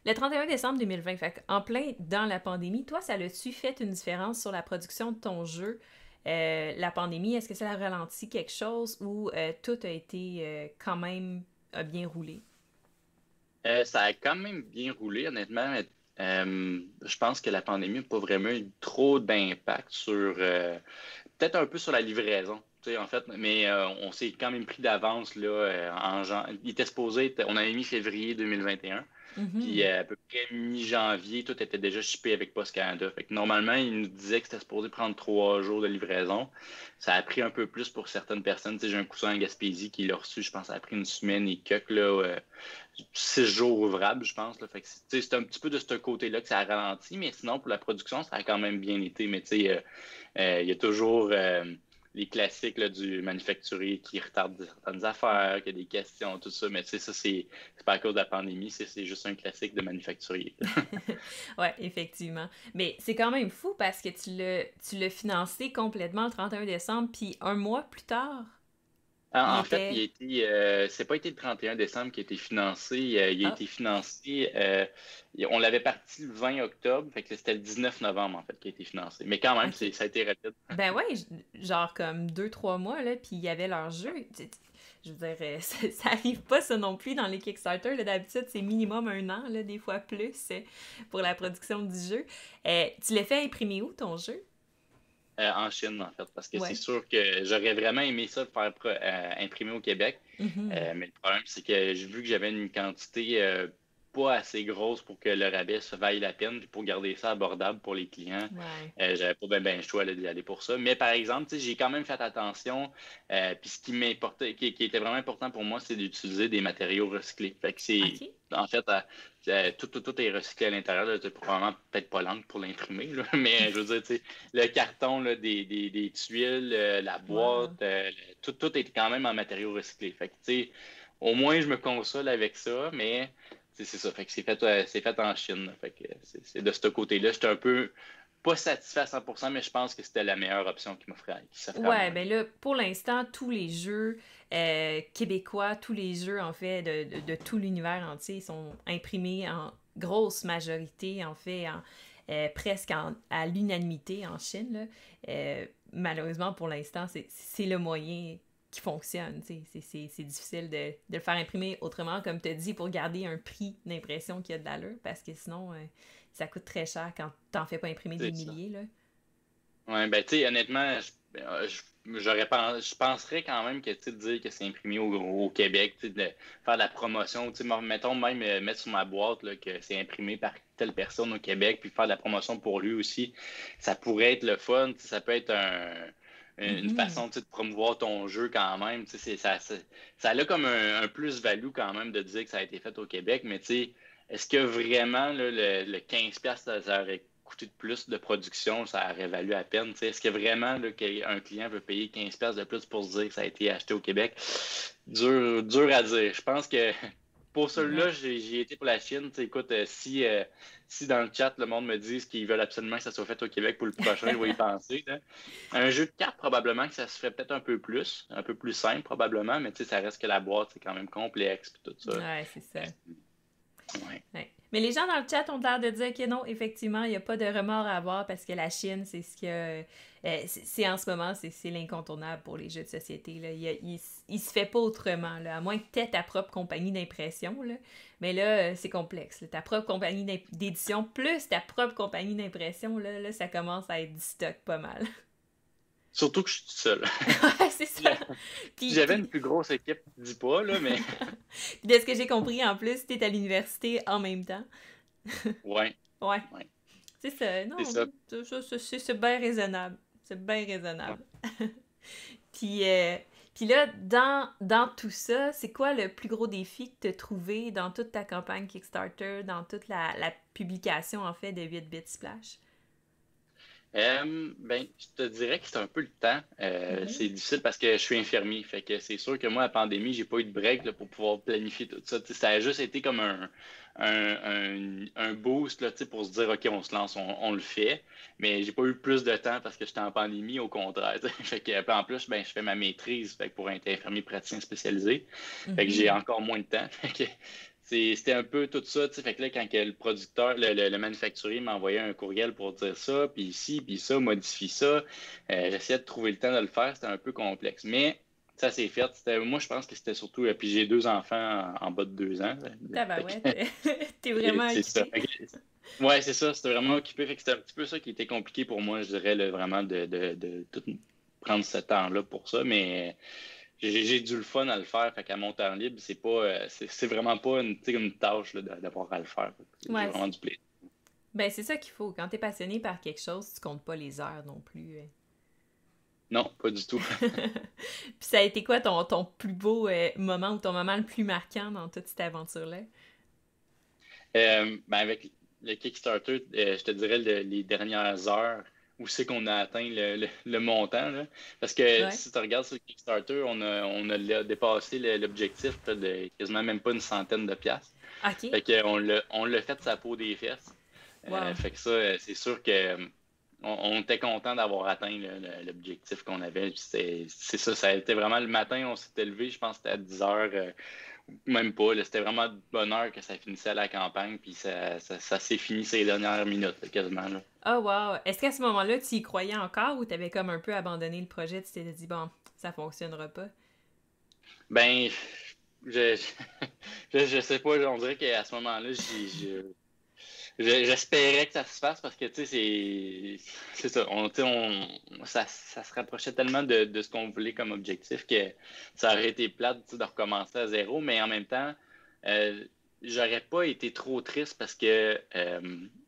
A: Le 31 décembre 2020, fait en plein dans la pandémie, toi, ça l'a-tu fait une différence sur la production de ton jeu? La pandémie, est-ce que ça a ralenti quelque chose ou tout a été quand même a bien roulé?
B: Ça a quand même bien roulé, honnêtement. Mais, je pense que la pandémie n'a pas vraiment eu trop d'impact sur, peut-être un peu sur la livraison. Tu sais, en fait, mais on s'est quand même pris d'avance là, il était supposé, on avait mis février 2021. Puis
A: Mhm.
B: à peu près mi-janvier, tout était déjà shippé avec Post Canada. Fait que normalement, il nous disait que c'était supposé prendre 3 jours de livraison. Ça a pris un peu plus pour certaines personnes. Tu sais, j'ai un cousin en Gaspésie qui l'a reçu, je pense, ça a pris une semaine et quelques, là, 6 jours ouvrables, je pense. Là. Fait que c'est un petit peu de ce côté-là que ça a ralenti, mais sinon, pour la production, ça a quand même bien été. Mais tu sais, il y a toujours les classiques là, du manufacturier qui retarde certaines affaires, qui a des questions, tout ça. Mais tu sais, ça, c'est pas à cause de la pandémie, c'est juste un classique de manufacturier.
A: Ouais, effectivement. Mais c'est quand même fou parce que tu l'as financé complètement le 31 décembre, puis un mois plus tard, il
B: En fait,
A: était...
B: c'est pas été le 31 décembre qui a été financé. Il a
A: Ah,
B: été financé, on l'avait parti le 20 octobre, fait que c'était le 19 novembre, en fait, qui a été financé. Mais quand même,
A: ok.
B: ça a été rapide.
A: Ben ouais, genre comme 2, 3 mois, là, puis il y avait leur jeu. Je veux dire, ça arrive pas ça non plus dans les Kickstarter. Là, d'habitude, c'est minimum 1 an, là, des fois plus, pour la production du jeu. Tu l'as fait imprimer où, ton jeu?
B: En Chine, en fait, parce que c'est
A: Ouais.
B: sûr que j'aurais vraiment aimé ça le faire imprimer au Québec.
A: Mhm.
B: Mais le problème, c'est que j'ai vu que j'avais une quantité pas assez grosse pour que le rabais se vaille la peine, puis pour garder ça abordable pour les clients.
A: Ouais.
B: J'avais pas bien le choix là, d'y aller pour ça. Mais par exemple, tu sais, j'ai quand même fait attention. Puis ce qui m'importait, qui était vraiment important pour moi, c'est d'utiliser des matériaux recyclés. Fait que c'est,
A: OK.
B: en fait, tout est recyclé à l'intérieur. Là. C'est probablement peut-être pas l'encre pour l'imprimer, là, mais je veux dire, tu sais, le carton, là, des tuiles, la boîte,
A: Wow.
B: tout est quand même en matériaux recyclés. Fait que, tu sais, au moins, je me console avec ça, mais c'est ça. Fait que c'est fait en Chine. Là. Fait que c'est de ce côté-là. J'étais un peu pas satisfait à 100%, mais je pense que c'était la meilleure option qui s'offrait à
A: Ouais,
B: moi. Là.
A: ben là, pour l'instant, tous les jeux québécois, tous les jeux, en fait, de tout l'univers entier sont imprimés en grosse majorité, en fait, presque à l'unanimité en Chine, là. Malheureusement, pour l'instant, c'est le moyen qui fonctionne, tu sais. C'est difficile de le faire imprimer autrement, comme tu as dit, pour garder un prix d'impression qui a de l'allure, parce que sinon, ça coûte très cher quand t'en fais pas imprimer des
B: C'est ça.
A: milliers, là.
B: Ouais, ben, tu sais, honnêtement, je penserais quand même que, tu sais, de dire que c'est imprimé au Québec, tu sais, de faire de la promotion, tu sais, mettons même mettre sur ma boîte là, que c'est imprimé par telle personne au Québec, puis faire de la promotion pour lui aussi, ça pourrait être le fun, tu sais, ça peut être une
A: Mhm.
B: façon, tu sais, de promouvoir ton jeu quand même, tu sais, ça a comme un plus-value quand même de dire que ça a été fait au Québec, mais tu sais, est-ce que vraiment là, le 15$, ça aurait coûté de plus de production, ça aurait valu à peine. T'sais. Est-ce que vraiment là, qu'un client veut payer 15$ de plus pour se dire que ça a été acheté au Québec? Dur à dire. Je pense que pour celui-là,
A: Ouais.
B: j'y ai été pour la Chine. T'sais, écoute, si dans le chat, le monde me dit qu'ils veulent absolument que ça soit fait au Québec pour le prochain, je vais y penser. Là. Un jeu de cartes, probablement que ça se fait peut-être un peu plus simple, probablement, mais ça reste que la boîte, c'est quand même complexe, puis tout ça.
A: Ouais, c'est ça.
B: Ouais.
A: Ouais. Mais les gens dans le chat ont l'air de dire que non, effectivement, il n'y a pas de remords à avoir parce que la Chine, c'est ce que. C'est en ce moment, c'est l'incontournable pour les jeux de société. Là. Il se fait pas autrement, là, à moins que tu aies ta propre compagnie d'impression. Là. Mais là, c'est complexe. Là. Ta propre compagnie d'édition plus ta propre compagnie d'impression, là, ça commence à être du stock pas mal.
B: Surtout que je suis tout seul.
A: Ouais, c'est ça.
B: Si
A: Puis,
B: j'avais
A: puis,
B: une plus grosse équipe, dis pas, là, mais
A: puis de ce que j'ai compris, en plus, tu es à l'université en même temps.
B: ouais,
A: Ouais.
B: ouais,
A: C'est ça,
B: c'est
A: non,
B: ça.
A: c'est bien raisonnable. C'est bien
B: Ouais.
A: raisonnable. Puis, puis là, dans tout ça, c'est quoi le plus gros défi que tu as trouvé dans toute ta campagne Kickstarter, dans toute la publication, en fait, de 8 bits Splash?
B: Ben, je te dirais que c'est un peu le temps.
A: Mhm.
B: C'est difficile parce que je suis infirmier. Fait que c'est sûr que moi, la pandémie, j'ai pas eu de break là, pour pouvoir planifier tout ça. T'sais, ça a juste été comme un boost là, pour se dire, OK, on se lance, on le fait. Mais j'ai pas eu plus de temps parce que j'étais en pandémie, au contraire. T'sais. Fait que, puis en plus, ben, je fais ma maîtrise fait que pour être infirmier praticien spécialisé. Fait que j'ai
A: Mhm.
B: encore moins de temps. Fait que c'était un peu tout ça, tu sais. Fait que là, quand que le producteur, le manufacturier m'envoyait un courriel pour dire ça, puis ici, puis ça, modifie ça, j'essayais de trouver le temps de le faire, c'était un peu complexe. Mais ça s'est fait. Moi, je pense que c'était surtout. Puis j'ai 2 enfants en bas de 2 ans.
A: Tabarouette, t'es vraiment
B: C'est ça.
A: occupé.
B: Ouais, c'est ça. C'était vraiment occupé. Fait que c'était un petit peu ça qui était compliqué pour moi, je dirais, là, vraiment de tout prendre ce temps-là pour ça. Mais j'ai du le fun à le faire. Fait qu'à mon temps libre, c'est pas, c'est vraiment pas tu sais, une tâche là, d'avoir à le faire. J'ai
A: Ouais,
B: vraiment du plaisir.
A: ben c'est ça qu'il faut. Quand t'es passionné par quelque chose, tu comptes pas les heures non plus.
B: Non, pas du tout.
A: Puis ça a été quoi ton plus beau moment ou ton moment le plus marquant dans toute cette aventure-là?
B: Ben avec le Kickstarter, je te dirais les dernières heures où c'est qu'on a atteint le montant. Là. Parce que
A: Ouais.
B: si tu regardes sur le Kickstarter, on a dépassé l'objectif là, de quasiment même pas une centaine de piastres.
A: OK.
B: Fait qu'on l'a fait de sa peau des fesses.
A: Wow.
B: Fait que ça, c'est sûr que on était content d'avoir atteint l'objectif qu'on avait. Puis c'est ça, ça a été vraiment le matin, on s'était levé, je pense que c'était à 10 heures. Même pas, là, c'était vraiment de bonne heure que ça finissait à la campagne, puis ça s'est fini ces dernières minutes, là, quasiment. Là.
A: Oh wow. Est-ce qu'à ce moment-là, tu y croyais encore ou t'avais comme un peu abandonné le projet, tu t'étais dit, bon, ça fonctionnera pas?
B: Ben, je, je sais pas, on dirait qu'à ce moment-là, j'espérais que ça se fasse parce que, tu sais, c'est ça, ça se rapprochait tellement de ce qu'on voulait comme objectif que ça aurait été plate, tu sais, de recommencer à zéro, mais en même temps, euh, j'aurais pas été trop triste parce que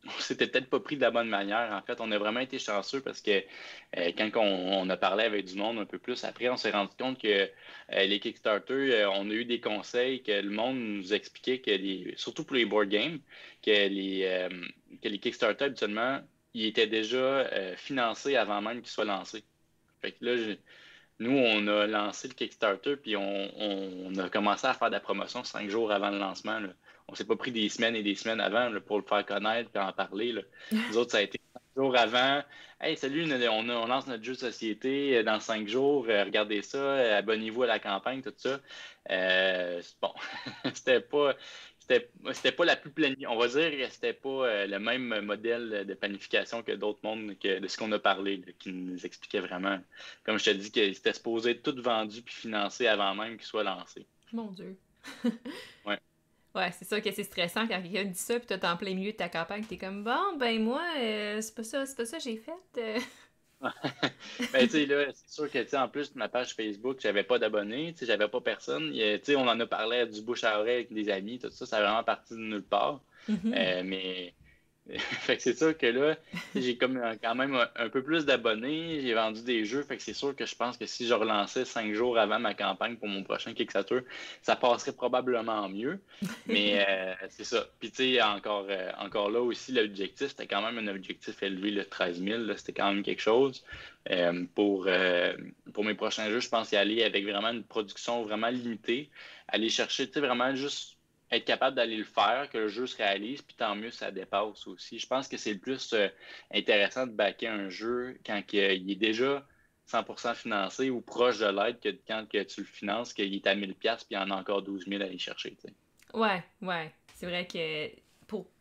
B: on s'était peut-être pas pris de la bonne manière. En fait, on a vraiment été chanceux parce que quand on a parlé avec du monde un peu plus après, on s'est rendu compte que les Kickstarter, on a eu des conseils que le monde nous expliquait surtout pour les board games, que les Kickstarter, habituellement, ils étaient déjà financés avant même qu'ils soient lancés. Fait que là, nous, on a lancé le Kickstarter, puis on a commencé à faire de la promotion 5 jours avant le lancement. Là. On s'est pas pris des semaines et des semaines avant là, pour le faire connaître et en parler. Là. Nous autres, ça a été 5 jours avant. Hey, salut, on lance notre jeu de société dans 5 jours. Regardez ça, abonnez-vous à la campagne, tout ça. Bon, c'était pas. C'était pas la plus planifiée. On va dire que c'était pas le même modèle de planification que d'autres mondes, que de ce qu'on a parlé, là, qui nous expliquait vraiment. Comme je te dis, que c'était supposé être tout vendu puis financé avant même qu'il soit lancé.
A: Mon Dieu.
B: Ouais.
A: Ouais, c'est sûr que c'est stressant quand quelqu'un dit ça, puis toi, t'es en plein milieu de ta campagne, t'es comme, bon, ben moi, c'est pas ça que j'ai fait.
B: Ben, tu sais, là, c'est sûr que, tu sais, en plus de ma page Facebook, j'avais pas d'abonnés, tu sais, j'avais pas personne. Tu sais, on en a parlé du bouche à oreille avec des amis, tout ça, ça a vraiment parti de nulle part.
A: Mhm.
B: Mais fait que c'est sûr que là, j'ai comme quand même un peu plus d'abonnés, j'ai vendu des jeux, fait que c'est sûr que je pense que si je relançais 5 jours avant ma campagne pour mon prochain Kickstarter, ça passerait probablement mieux. Mais c'est ça. Puis tu sais, encore là aussi, l'objectif, c'était quand même un objectif élevé, le 13 000, là, c'était quand même quelque chose. Pour mes prochains jeux, je pense y aller avec vraiment une production vraiment limitée, aller chercher, tu sais, vraiment juste être capable d'aller le faire, que le jeu se réalise, puis tant mieux, ça dépasse aussi. Je pense que c'est le plus intéressant de backer un jeu quand il est déjà 100% financé ou proche de l'aide que quand que tu le finances, qu'il est à 1000$ puis il y en a encore 12 000 à aller chercher. Tu sais.
A: Ouais, ouais. C'est vrai que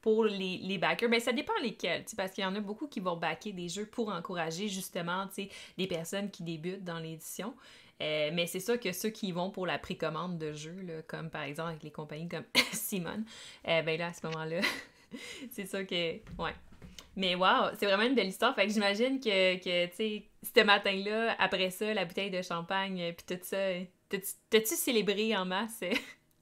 A: pour les backers, ben ça dépend lesquels, tu sais, parce qu'il y en a beaucoup qui vont backer des jeux pour encourager justement, tu sais, des personnes qui débutent dans l'édition. Mais c'est sûr que ceux qui vont pour la précommande de jeux, là, comme par exemple avec les compagnies comme Simone, ben là, à ce moment-là, c'est sûr que, ouais. Mais wow, c'est vraiment une belle histoire. Fait que j'imagine que tu sais, ce matin-là, après ça, la bouteille de champagne, puis tout ça, t'as-tu célébré en masse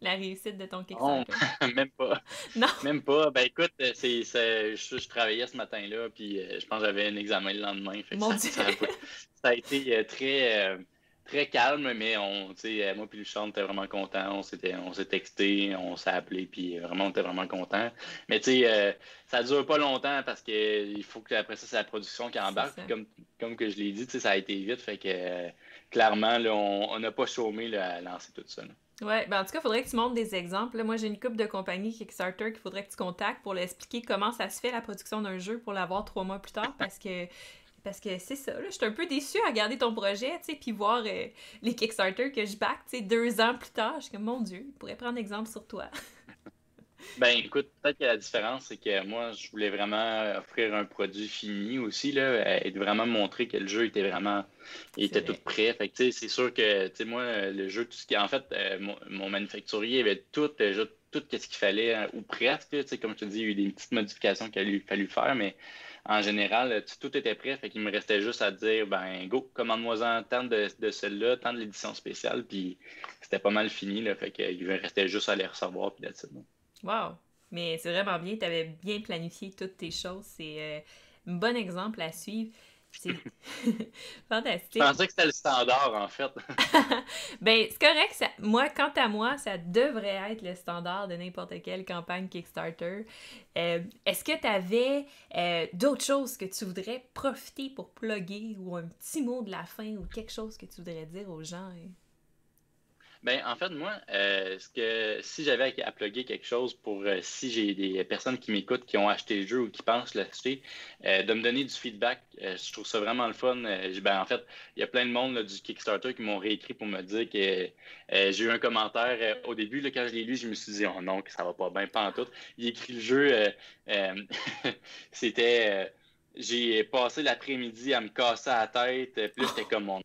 A: la réussite de ton
B: Non,
A: Kickstarter?
B: même pas.
A: Non,
B: Même pas. Ben écoute, je travaillais ce matin-là, puis je pense que j'avais un examen le lendemain. Fait que
A: mon Dieu!
B: ça a été très calme, mais tu sais, moi puis Luchon, on était vraiment contents. On s'est texté, on s'est appelé, puis vraiment, on était vraiment contents. Mais tu sais, ça dure pas longtemps parce que il faut que après ça, c'est la production qui
A: C'est
B: embarque.
A: ça.
B: Puis comme que je l'ai dit, tu sais, ça a été vite. Fait que clairement, là, on n'a pas chômé là, à lancer tout ça. Là.
A: Ouais, ben en tout cas, il faudrait que tu montres des exemples. Là, moi, j'ai une couple de compagnies Kickstarter qu'il faudrait que tu contactes pour leur expliquer comment ça se fait la production d'un jeu pour l'avoir 3 mois plus tard parce que c'est ça, là, je suis un peu déçue à regarder ton projet, tu sais, puis voir les Kickstarter que je back, tu sais, 2 ans plus tard, je suis comme, mon Dieu, je pourrais prendre exemple sur toi.
B: Ben écoute, peut-être que la différence, c'est que moi, je voulais vraiment offrir un produit fini aussi, là, et de vraiment montrer que le jeu était vraiment, il
A: C'est
B: était tout
A: vrai.
B: prêt. Fait que, tu sais, c'est sûr que, tu sais, moi, le jeu, tout ce qui, en fait, mon manufacturier avait tout, déjà, tout ce qu'il fallait, hein, ou presque, tu sais, comme je te dis, il y a eu des petites modifications qu'il a fallu faire, mais en général, tout était prêt. Fait qu'il me restait juste à dire, ben, go, commande-moi-en tant de celle-là, tant de l'édition spéciale, puis c'était pas mal fini, là. Fait qu'il me restait juste à les recevoir, puis that's it, là.
A: Wow! Mais c'est vraiment bien, tu avais bien planifié toutes tes choses. C'est un bon exemple à suivre. C'est
B: Je
A: fantastique.
B: pensais que c'était le standard, en fait.
A: Ben, c'est correct. Moi, quant à moi, ça devrait être le standard de n'importe quelle campagne Kickstarter. Est-ce que tu avais d'autres choses que tu voudrais profiter pour plugger ou un petit mot de la fin ou quelque chose que tu voudrais dire aux gens? Hein?
B: Ben, en fait, moi, si j'avais à plugger quelque chose pour si j'ai des personnes qui m'écoutent, qui ont acheté le jeu ou qui pensent l'acheter, de me donner du feedback, je trouve ça vraiment le fun. Ben, en fait, il y a plein de monde là, du Kickstarter qui m'ont réécrit pour me dire que j'ai eu un commentaire au début, là, quand je l'ai lu, je me suis dit, oh non, que ça va pas bien, pas en tout. Il écrit le jeu, euh, c'était. J'ai passé l'après-midi à me casser la tête, puis là, j'étais comme mon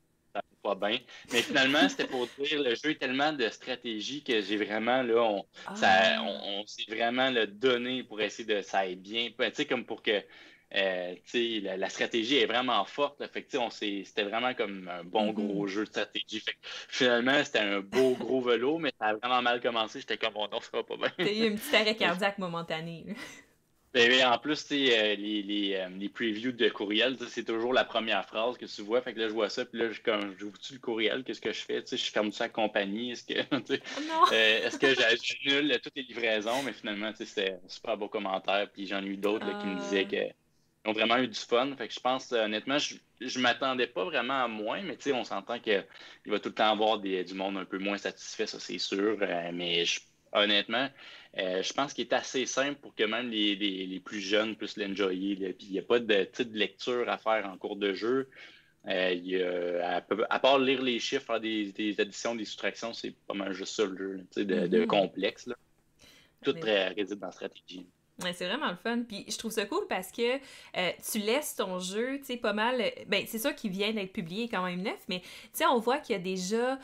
B: pas bien. Mais finalement, c'était pour dire le jeu est tellement de stratégie que j'ai vraiment là,
A: Ah!
B: on s'est vraiment là, donné pour essayer de ça aille bien. Ben, tu sais, comme pour que tu sais, la stratégie est vraiment forte. Là. Fait que, tu sais, c'était vraiment comme un bon
A: Mhm.
B: gros jeu de stratégie. Fait que, finalement, c'était un beau gros vélo, mais ça a vraiment mal commencé. J'étais comme, oh non, ça va pas bien.
A: T'as eu un petit arrêt cardiaque momentané. Là.
B: Ben oui, en plus, tu sais, les previews de courriel, tu sais, c'est toujours la première phrase que tu vois. Fait que là, je vois ça, puis là, comme, j'ouvre-tu le courriel? Qu'est-ce que je fais? Tu sais, je ferme-tu la compagnie? Est-ce que, tu sais,
A: Oh non!
B: est-ce que j'annule toutes les livraisons? Mais finalement, tu sais, c'était un super beau commentaire. Puis j'en ai eu d'autres là, qui me disaient
A: Ah.
B: qu'ils ont vraiment eu du fun. Fait que je pense, honnêtement, je m'attendais pas vraiment à moins, mais tu sais, on s'entend qu'il va tout le temps avoir du monde un peu moins satisfait, ça, c'est sûr. Honnêtement, je pense qu'il est assez simple pour que même les plus jeunes puissent l'enjoyer. Là. Puis il n'y a pas de type de lecture à faire en cours de jeu. À part lire les chiffres, faire des additions, des soustractions, c'est pas mal juste ça le jeu, là, tu sais, de
A: Mhm.
B: complexe. Là. Tout
A: Mais
B: réside dans la stratégie.
A: ouais, c'est vraiment le fun. Puis je trouve ça cool parce que tu laisses ton jeu, tu sais, pas mal. Ben, c'est sûr qu'il vient d'être publié quand même neuf, mais tu sais, on voit qu'il y a déjà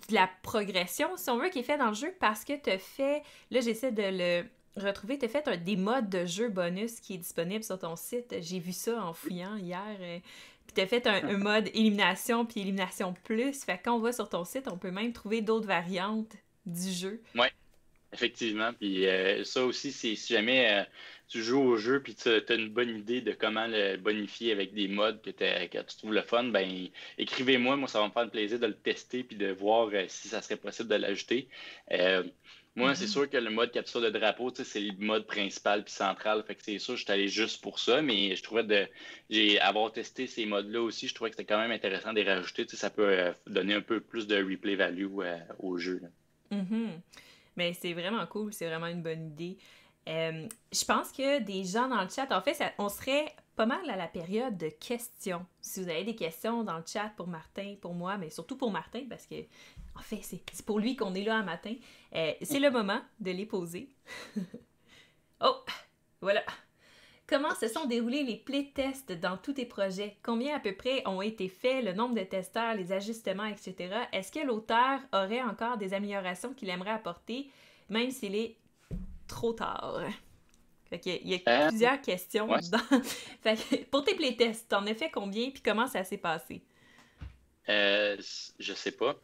A: de la progression, si on veut, qui est fait dans le jeu parce que tu as fait. Là, j'essaie de le retrouver. Tu as fait des modes de jeu bonus qui est disponible sur ton site. J'ai vu ça en fouillant hier. Puis tu as fait un mode élimination puis élimination plus. Fait que quand on va sur ton site, on peut même trouver d'autres variantes du jeu.
B: Oui, effectivement. Puis ça aussi, c'est si jamais tu joues au jeu puis tu as une bonne idée de comment le bonifier avec des mods que tu trouves le fun, ben écrivez-moi. Moi, ça va me faire le plaisir de le tester puis de voir si ça serait possible de l'ajouter. Euh, Moi, c'est
A: Mhm.
B: sûr que le mode capture de drapeau, tu sais, c'est le mode principal puis central. Fait que c'est sûr, je suis allé juste pour ça, mais je trouvais j'ai avoir testé ces modes-là aussi, je trouvais que c'était quand même intéressant de les rajouter. Tu sais, ça peut donner un peu plus de replay value au jeu. Là.
A: Mhm. Mais c'est vraiment cool, c'est vraiment une bonne idée. Je pense que des gens dans le chat, en fait, on serait pas mal à la période de questions. Si vous avez des questions dans le chat pour Martin, pour moi, mais surtout pour Martin, parce que, en fait, c'est pour lui qu'on est là un matin, c'est le moment de les poser. Oh, voilà. Comment se sont déroulés les playtests dans tous tes projets? Combien à peu près ont été faits, le nombre de testeurs, les ajustements, etc.? Est-ce que l'auteur aurait encore des améliorations qu'il aimerait apporter, même s'il est trop tard? Fait qu'il y a
B: Euh,
A: plusieurs questions
B: ouais,
A: dans... Fait que pour tes playtests, t'en as fait combien puis comment ça s'est passé?
B: je sais pas.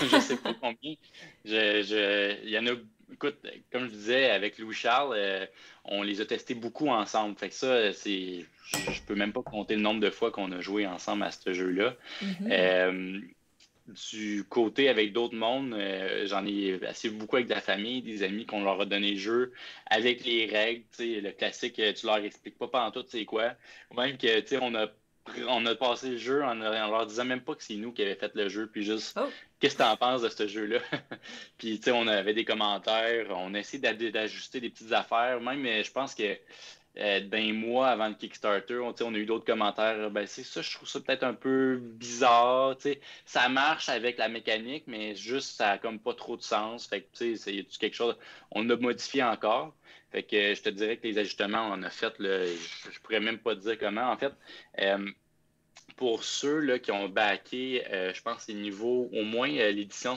B: Je sais pas combien. Il y en a, écoute, comme je disais, avec Louis-Charles, on les a testés beaucoup ensemble. Fait que ça, je peux même pas compter le nombre de fois qu'on a joué ensemble à ce jeu-là.
A: Mhm.
B: Euh, du côté avec d'autres mondes, j'en ai assez beaucoup avec de la famille, des amis qu'on leur a donné le jeu avec les règles, tu sais, le classique, tu leur expliques pas pantoute c'est quoi. Ou même que, tu sais, on a passé le jeu en leur disant même pas que c'est nous qui avions fait le jeu, puis juste,
A: Oh!
B: qu'est-ce que t'en penses de ce jeu-là? Puis, tu sais, on avait des commentaires, on a essayé d'ajuster des petites affaires, même, je pense que d'un mois avant le Kickstarter, on a eu d'autres commentaires. Ben, c'est ça, je trouve ça peut-être un peu bizarre. Tu sais. Ça marche avec la mécanique, mais juste, ça a comme pas trop de sens. Fait que, tu sais, y a quelque chose. On a modifié encore. Fait que je te dirais que les ajustements, on en a fait, là, je pourrais même pas te dire comment. En fait, pour ceux là, qui ont backé, je pense que c'est niveau au moins l'édition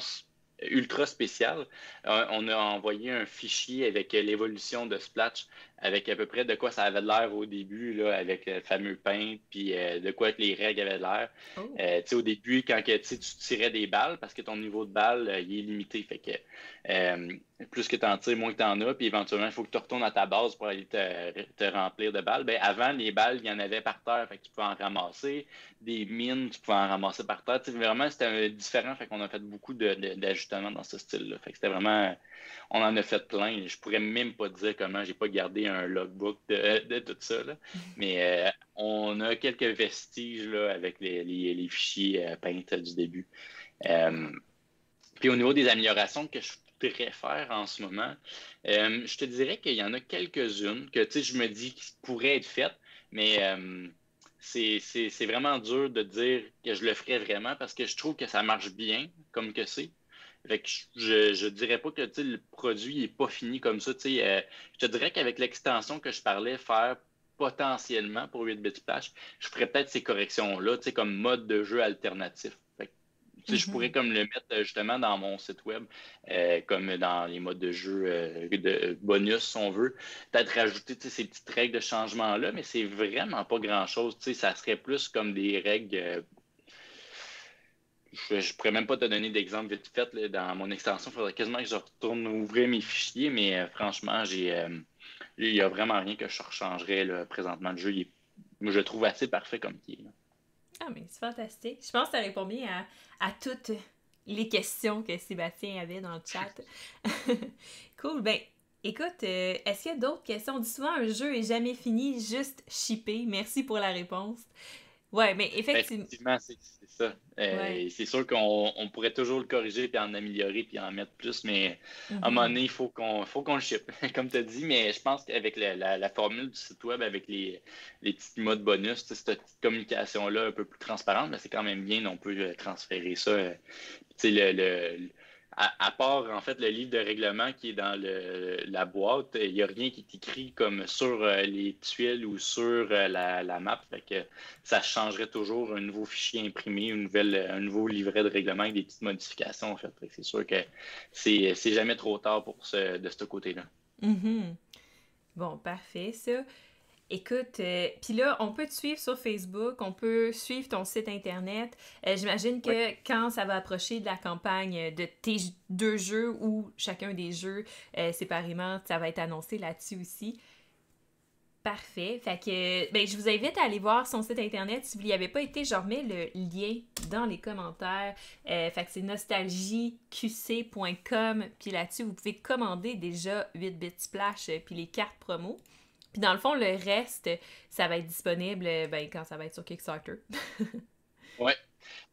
B: ultra spéciale, on a envoyé un fichier avec l'évolution de Splash, avec à peu près de quoi ça avait l'air au début, là, avec le fameux paint, puis de quoi les règles avaient l'air.
A: Oh.
B: Au début, quand que, tu tirais des balles, parce que ton niveau de balle, il est limité, fait que plus que tu en tires, moins que tu en as, puis éventuellement, il faut que tu retournes à ta base pour aller te remplir de balles. Ben, avant, les balles, il y en avait par terre, fait que tu pouvais en ramasser. Des mines, tu pouvais en ramasser par terre. Vraiment, c'était différent, fait qu'on a fait beaucoup d'ajustements dans ce style-là. Fait que c'était vraiment... On en a fait plein. Je pourrais même pas te dire comment j'ai pas gardé un logbook de tout ça, là. Mais on a quelques vestiges là, avec les fichiers Paint du début. Puis au niveau des améliorations que je voudrais faire en ce moment, je te dirais qu'il y en a quelques-unes que je me dis qui pourraient être faites, mais c'est vraiment dur de dire que je le ferais vraiment parce que je trouve que ça marche bien comme que c'est. Fait que je dirais pas que le produit n'est pas fini comme ça. Je te dirais qu'avec l'extension que je parlais, faire potentiellement pour 8-bit Splash, je ferais peut-être ces corrections-là, comme mode de jeu alternatif. Fait que, je pourrais comme le mettre justement dans mon site web, comme dans les modes de jeu de bonus, si on veut. Peut-être rajouter ces petites règles de changement-là, mais c'est vraiment pas grand-chose. Ça serait plus comme des règles. Je pourrais même pas te donner d'exemple vite fait là, dans mon extension. Il faudrait quasiment que je retourne ouvrir mes fichiers, mais franchement, il n'y a vraiment rien que je rechangerais là, présentement. Le jeu, je le trouve assez parfait comme il est. Là.
A: Ah, mais c'est fantastique. Je pense que ça répond bien à toutes les questions que Sébastien avait dans le chat. Cool. Ben, écoute, est-ce qu'il y a d'autres questions? On dit souvent un jeu est jamais fini, juste shippé. Merci pour la réponse. Ouais, mais
B: effectivement, c'est ça.
A: Ouais.
B: C'est sûr qu'on pourrait toujours le corriger, puis en améliorer, puis en mettre plus, mais à un moment donné, il faut qu'on le ship, comme tu as dit. Mais je pense qu'avec la formule du site web, avec les petits modes bonus, cette petite communication-là un peu plus transparente, mais c'est quand même bien, on peut transférer ça. À part, en fait, le livre de règlement qui est dans la boîte, il n'y a rien qui est écrit comme sur les tuiles ou sur la map. Fait que ça changerait toujours un nouveau fichier imprimé, un nouveau livret de règlement avec des petites modifications, en fait. Fait que c'est sûr que c'est jamais trop tard de ce côté-là.
A: Bon, parfait, ça. Écoute, puis là, on peut te suivre sur Facebook, on peut suivre ton site internet. J'imagine que quand ça va approcher de la campagne de tes 2 jeux ou chacun des jeux séparément, ça va être annoncé là-dessus aussi. Parfait. Fait que, ben, je vous invite à aller voir son site internet. Si vous n'y avez pas été, je remets le lien dans les commentaires. Fait que c'est nostalgieqc.com. Puis là-dessus, vous pouvez commander déjà 8-bit Splash puis les cartes promo. Puis dans le fond, le reste, ça va être disponible quand ça va être sur Kickstarter.
B: Oui.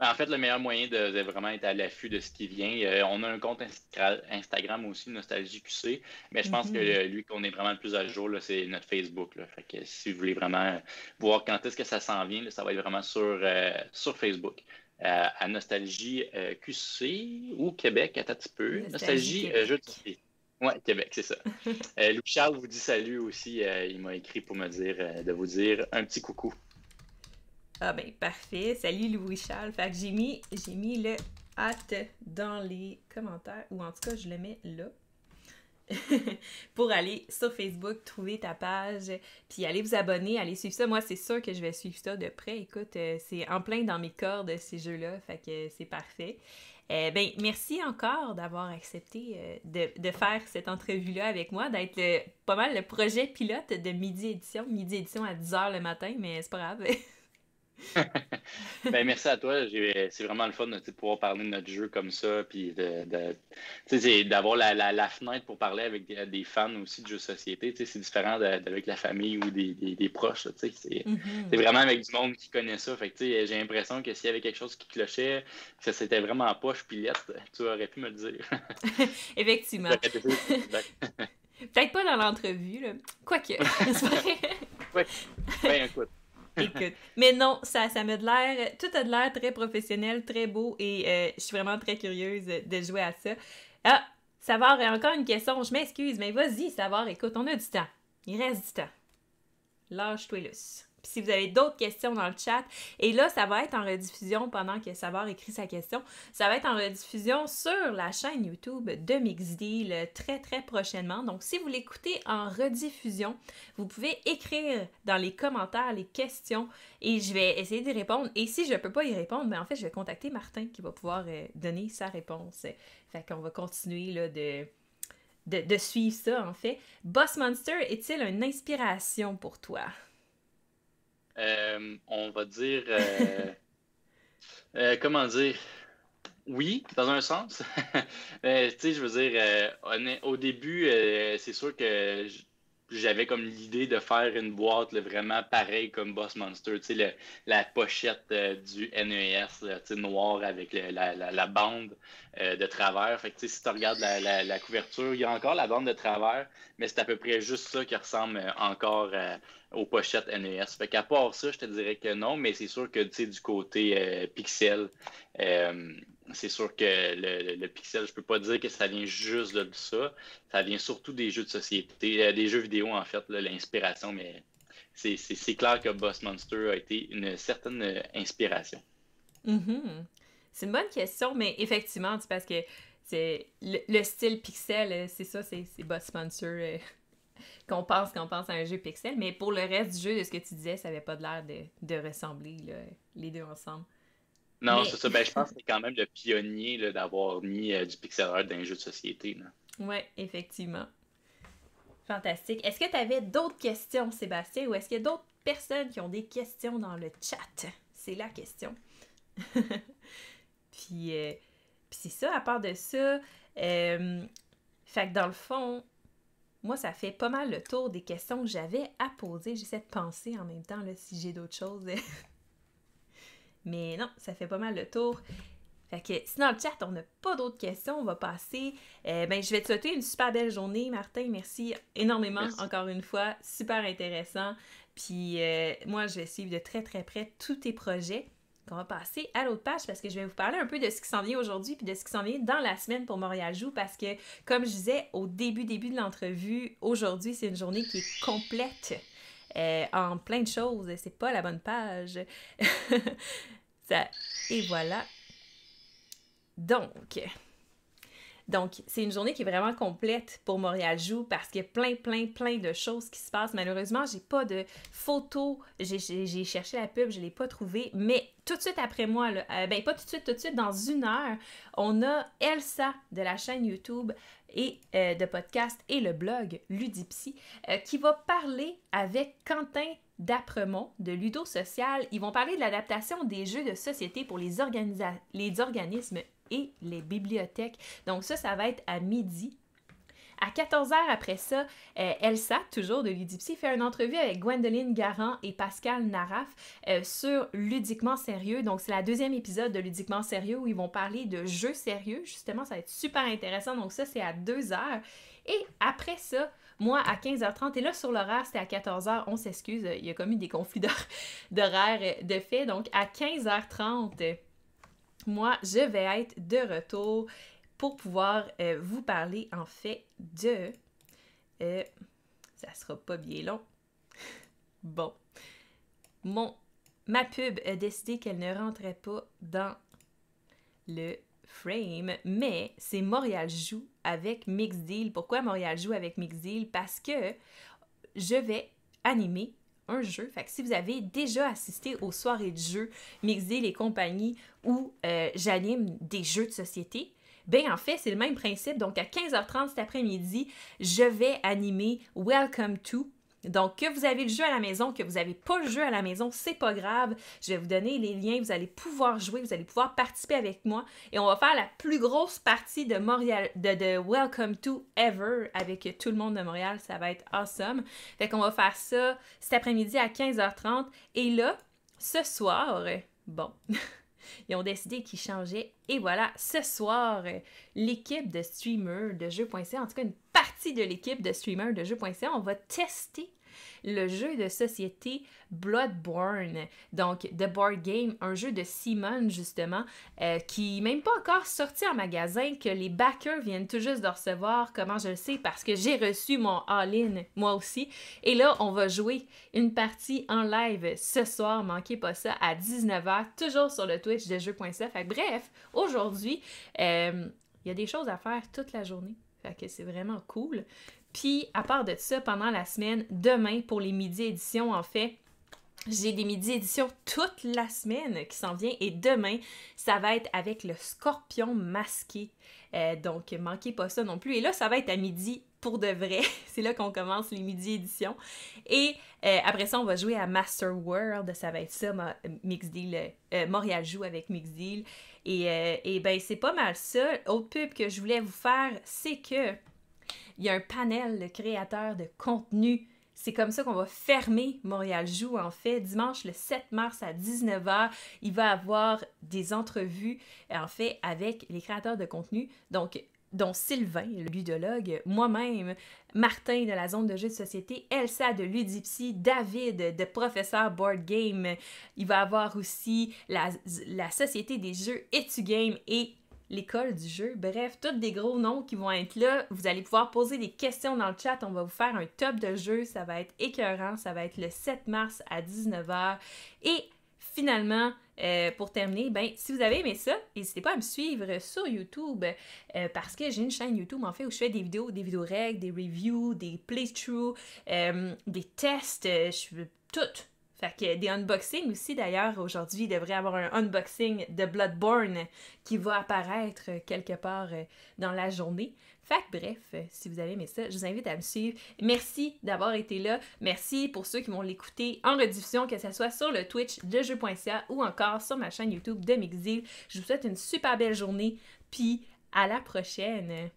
B: En fait, le meilleur moyen de vraiment être à l'affût de ce qui vient, on a un compte Instagram aussi, Nostalgie QC, mais je pense que lui qu'on est vraiment le plus à jour, là, c'est notre Facebook. Là. Fait que si vous voulez vraiment voir quand est-ce que ça s'en vient, là, ça va être vraiment sur Facebook. À Nostalgie QC ou Québec, à un petit peu. Nostalgie Jeux de société. Oui, Québec, c'est ça. Louis-Charles vous dit salut aussi. Il m'a écrit pour me dire de vous dire un petit coucou.
A: Ah ben, parfait. Salut Louis-Charles. Fait que j'ai mis le hâte dans les commentaires, ou en tout cas, je le mets là. Pour aller sur Facebook, trouver ta page, puis aller vous abonner, aller suivre ça. Moi, c'est sûr que je vais suivre ça de près. Écoute, c'est en plein dans mes cordes, ces jeux-là, fait que c'est parfait. Ben, merci encore d'avoir accepté de faire cette entrevue-là avec moi, d'être pas mal le projet pilote de Midi Édition. Midi Édition à 10h le matin, mais c'est pas grave.
B: Ben, merci à toi. C'est vraiment le fun de pouvoir parler de notre jeu comme ça, puis d'avoir la fenêtre pour parler avec des fans aussi de jeux de société. C'est différent d'avec la famille ou des proches. C'est vraiment avec du monde qui connaît ça. Fait que, j'ai l'impression que s'il y avait quelque chose qui clochait, que c'était vraiment poche pilette, tu aurais pu me le dire.
A: Effectivement. Peut-être pas dans l'entrevue, là. Quoique, c'est vrai.
B: Oui, ben écoute.
A: Écoute, mais non, ça m'a de l'air, tout a de l'air très professionnel, très beau et je suis vraiment très curieuse de jouer à ça. Ah, Savard, encore une question, je m'excuse, mais vas-y, Savard, écoute, on a du temps. Il reste du temps. Lâche-toi lousse. Puis si vous avez d'autres questions dans le chat, et là, ça va être en rediffusion pendant que Savard écrit sa question, ça va être en rediffusion sur la chaîne YouTube de Mixdeal très très prochainement. Donc si vous l'écoutez en rediffusion, vous pouvez écrire dans les commentaires les questions et je vais essayer d'y répondre. Et si je ne peux pas y répondre, ben en fait, je vais contacter Martin qui va pouvoir donner sa réponse. Fait qu'on va continuer là, de suivre ça, en fait. Boss Monster est-il une inspiration pour toi?
B: On va dire, comment dire, oui, dans un sens. Tu sais, je veux dire, au début, c'est sûr que j'avais comme l'idée de faire une boîte là, vraiment pareille comme Boss Monster. Tu sais, la pochette du NES, là, tu sais, noire avec la bande de travers. Fait que, tu sais, si tu regardes la couverture, il y a encore la bande de travers, mais c'est à peu près juste ça qui ressemble encore aux pochettes NES. Fait qu'à part ça, je te dirais que non, mais c'est sûr que, tu sais, du côté pixel, c'est sûr que le pixel, je peux pas dire que ça vient juste de ça. Ça vient surtout des jeux de société, des jeux vidéo en fait, l'inspiration, mais c'est clair que Boss Monster a été une certaine inspiration.
A: Mm-hmm. C'est une bonne question, mais effectivement, c'est parce que c'est le style pixel, c'est ça, c'est Boss Monster qu'on pense quand on pense à un jeu pixel, mais pour le reste du jeu, de ce que tu disais, ça avait pas de l'air de ressembler, là, les deux ensemble.
B: Non,
A: Mais,
B: c'est ça. Ben, je pense que c'est quand même le pionnier là, d'avoir mis du pixel art dans les jeux de société. Là.
A: ouais, effectivement. Fantastique. Est-ce que tu avais d'autres questions, Sébastien, ou est-ce qu'il y a d'autres personnes qui ont des questions dans le chat? C'est la question. Puis, puis c'est ça, à part de ça, fait que dans le fond, moi, ça fait pas mal le tour des questions que j'avais à poser. J'essaie de penser en même temps là, si j'ai d'autres choses. Mais non, ça fait pas mal le tour. Fait que si dans le chat, on n'a pas d'autres questions, on va passer. Je vais te souhaiter une super belle journée, Martin. Merci énormément,
B: Merci.
A: encore une fois. Super intéressant. Puis moi, je vais suivre de très très près tous tes projets. On va passer à l'autre page parce que je vais vous parler un peu de ce qui s'en vient aujourd'hui puis de ce qui s'en vient dans la semaine pour Montréal Joue parce que, comme je disais au début de l'entrevue, aujourd'hui, c'est une journée qui est complète en plein de choses. C'est pas la bonne page. Ça, et voilà. Donc, c'est une journée qui est vraiment complète pour Montréal Joue parce qu'il y a plein de choses qui se passent. Malheureusement, j'ai pas de photos. J'ai cherché la pub, je l'ai pas trouvée. Mais tout de suite après moi, là, pas tout de suite, dans 1 heure, on a Elsa de la chaîne YouTube et de podcast et le blog Ludipsy qui va parler avec Quentin d'Apremont de Ludo Social. Ils vont parler de l'adaptation des jeux de société pour les organismes et les bibliothèques. Donc ça va être à midi. À 14h après ça, Elsa, toujours de Ludipsy, fait une entrevue avec Gwendoline Garand et Pascal Naraf sur Ludiquement Sérieux. Donc, c'est la 2e épisode de Ludiquement Sérieux où ils vont parler de jeux sérieux. Justement, ça va être super intéressant. Donc, ça, c'est à 2h. Et après ça, moi, à 15h30, et là, sur l'horaire, c'était à 14h. On s'excuse, il y a comme eu des conflits d'horaire de fait. Donc, à 15h30, moi, je vais être de retour pour pouvoir vous parler, en fait, de... ça sera pas bien long. Bon. Ma pub a décidé qu'elle ne rentrait pas dans le frame, mais c'est Montréal Joue avec Mixdeal. Pourquoi Montréal Joue avec Mixdeal? Parce que je vais animer un jeu. Fait que si vous avez déjà assisté aux soirées de jeux Mixdeal et compagnie où j'anime des jeux de société, ben en fait, c'est le même principe. Donc, à 15h30 cet après-midi, je vais animer Welcome to. Donc, que vous avez le jeu à la maison, que vous n'avez pas le jeu à la maison, c'est pas grave. Je vais vous donner les liens, vous allez pouvoir jouer, vous allez pouvoir participer avec moi. Et on va faire la plus grosse partie de Montréal, de Welcome to ever avec tout le monde de Montréal. Ça va être awesome. Fait qu'on va faire ça cet après-midi à 15h30. Et là, ce soir, bon... Ils ont décidé qu'ils changeaient. Et voilà, ce soir, l'équipe de streamers de jeux.ca, en tout cas une partie partie de l'équipe de streamers de jeux.ca, on va tester le jeu de société Bloodborne, donc The Board Game, un jeu de Simon justement, qui n'est même pas encore sorti en magasin, que les backers viennent tout juste de recevoir. Comment je le sais? Parce que j'ai reçu mon all-in, moi aussi. Et là, on va jouer une partie en live ce soir, manquez pas ça, à 19h, toujours sur le Twitch de jeux.ca. Fait que bref, aujourd'hui, il y a des choses à faire toute la journée. Fait que c'est vraiment cool. Puis, à part de ça, pendant la semaine, demain, pour les midi éditions, en fait, j'ai des midi éditions toute la semaine qui s'en vient. Et demain, ça va être avec le scorpion masqué. Donc, manquez pas ça non plus. Et là, ça va être à midi pour de vrai. C'est là qu'on commence les midi éditions. Et après ça, on va jouer à Master World. Ça va être ça, Mixed Deal. Montréal joue avec Mixed Deal. Et ben, c'est pas mal ça. Autre pub que je voulais vous faire, c'est que il y a un panel de créateurs de contenu. C'est comme ça qu'on va fermer Montréal Joue, en fait. Dimanche, le 7 mars à 19h, il va y avoir des entrevues, en fait, avec les créateurs de contenu. Donc, dont Sylvain, le ludologue, moi-même, Martin de la zone de jeux de société, Elsa de Ludipsy, David de Professeur Board Game. Il va y avoir aussi la Société des jeux Etugame et l'école du jeu. Bref, tous des gros noms qui vont être là. Vous allez pouvoir poser des questions dans le chat. On va vous faire un top de jeu. Ça va être écœurant. Ça va être le 7 mars à 19h. Et finalement, pour terminer, ben, si vous avez aimé ça, n'hésitez pas à me suivre sur YouTube parce que j'ai une chaîne YouTube en fait où je fais des vidéos règles, des reviews, des playthroughs, des tests, je fais tout. Fait que des unboxings aussi, d'ailleurs, aujourd'hui, il devrait y avoir un unboxing de Bloodborne qui va apparaître quelque part dans la journée. Fait que bref, si vous avez aimé ça, je vous invite à me suivre. Merci d'avoir été là. Merci pour ceux qui vont l'écouter en rediffusion, que ce soit sur le Twitch de jeux.ca ou encore sur ma chaîne YouTube de Mixed Deal. Je vous souhaite une super belle journée, puis à la prochaine!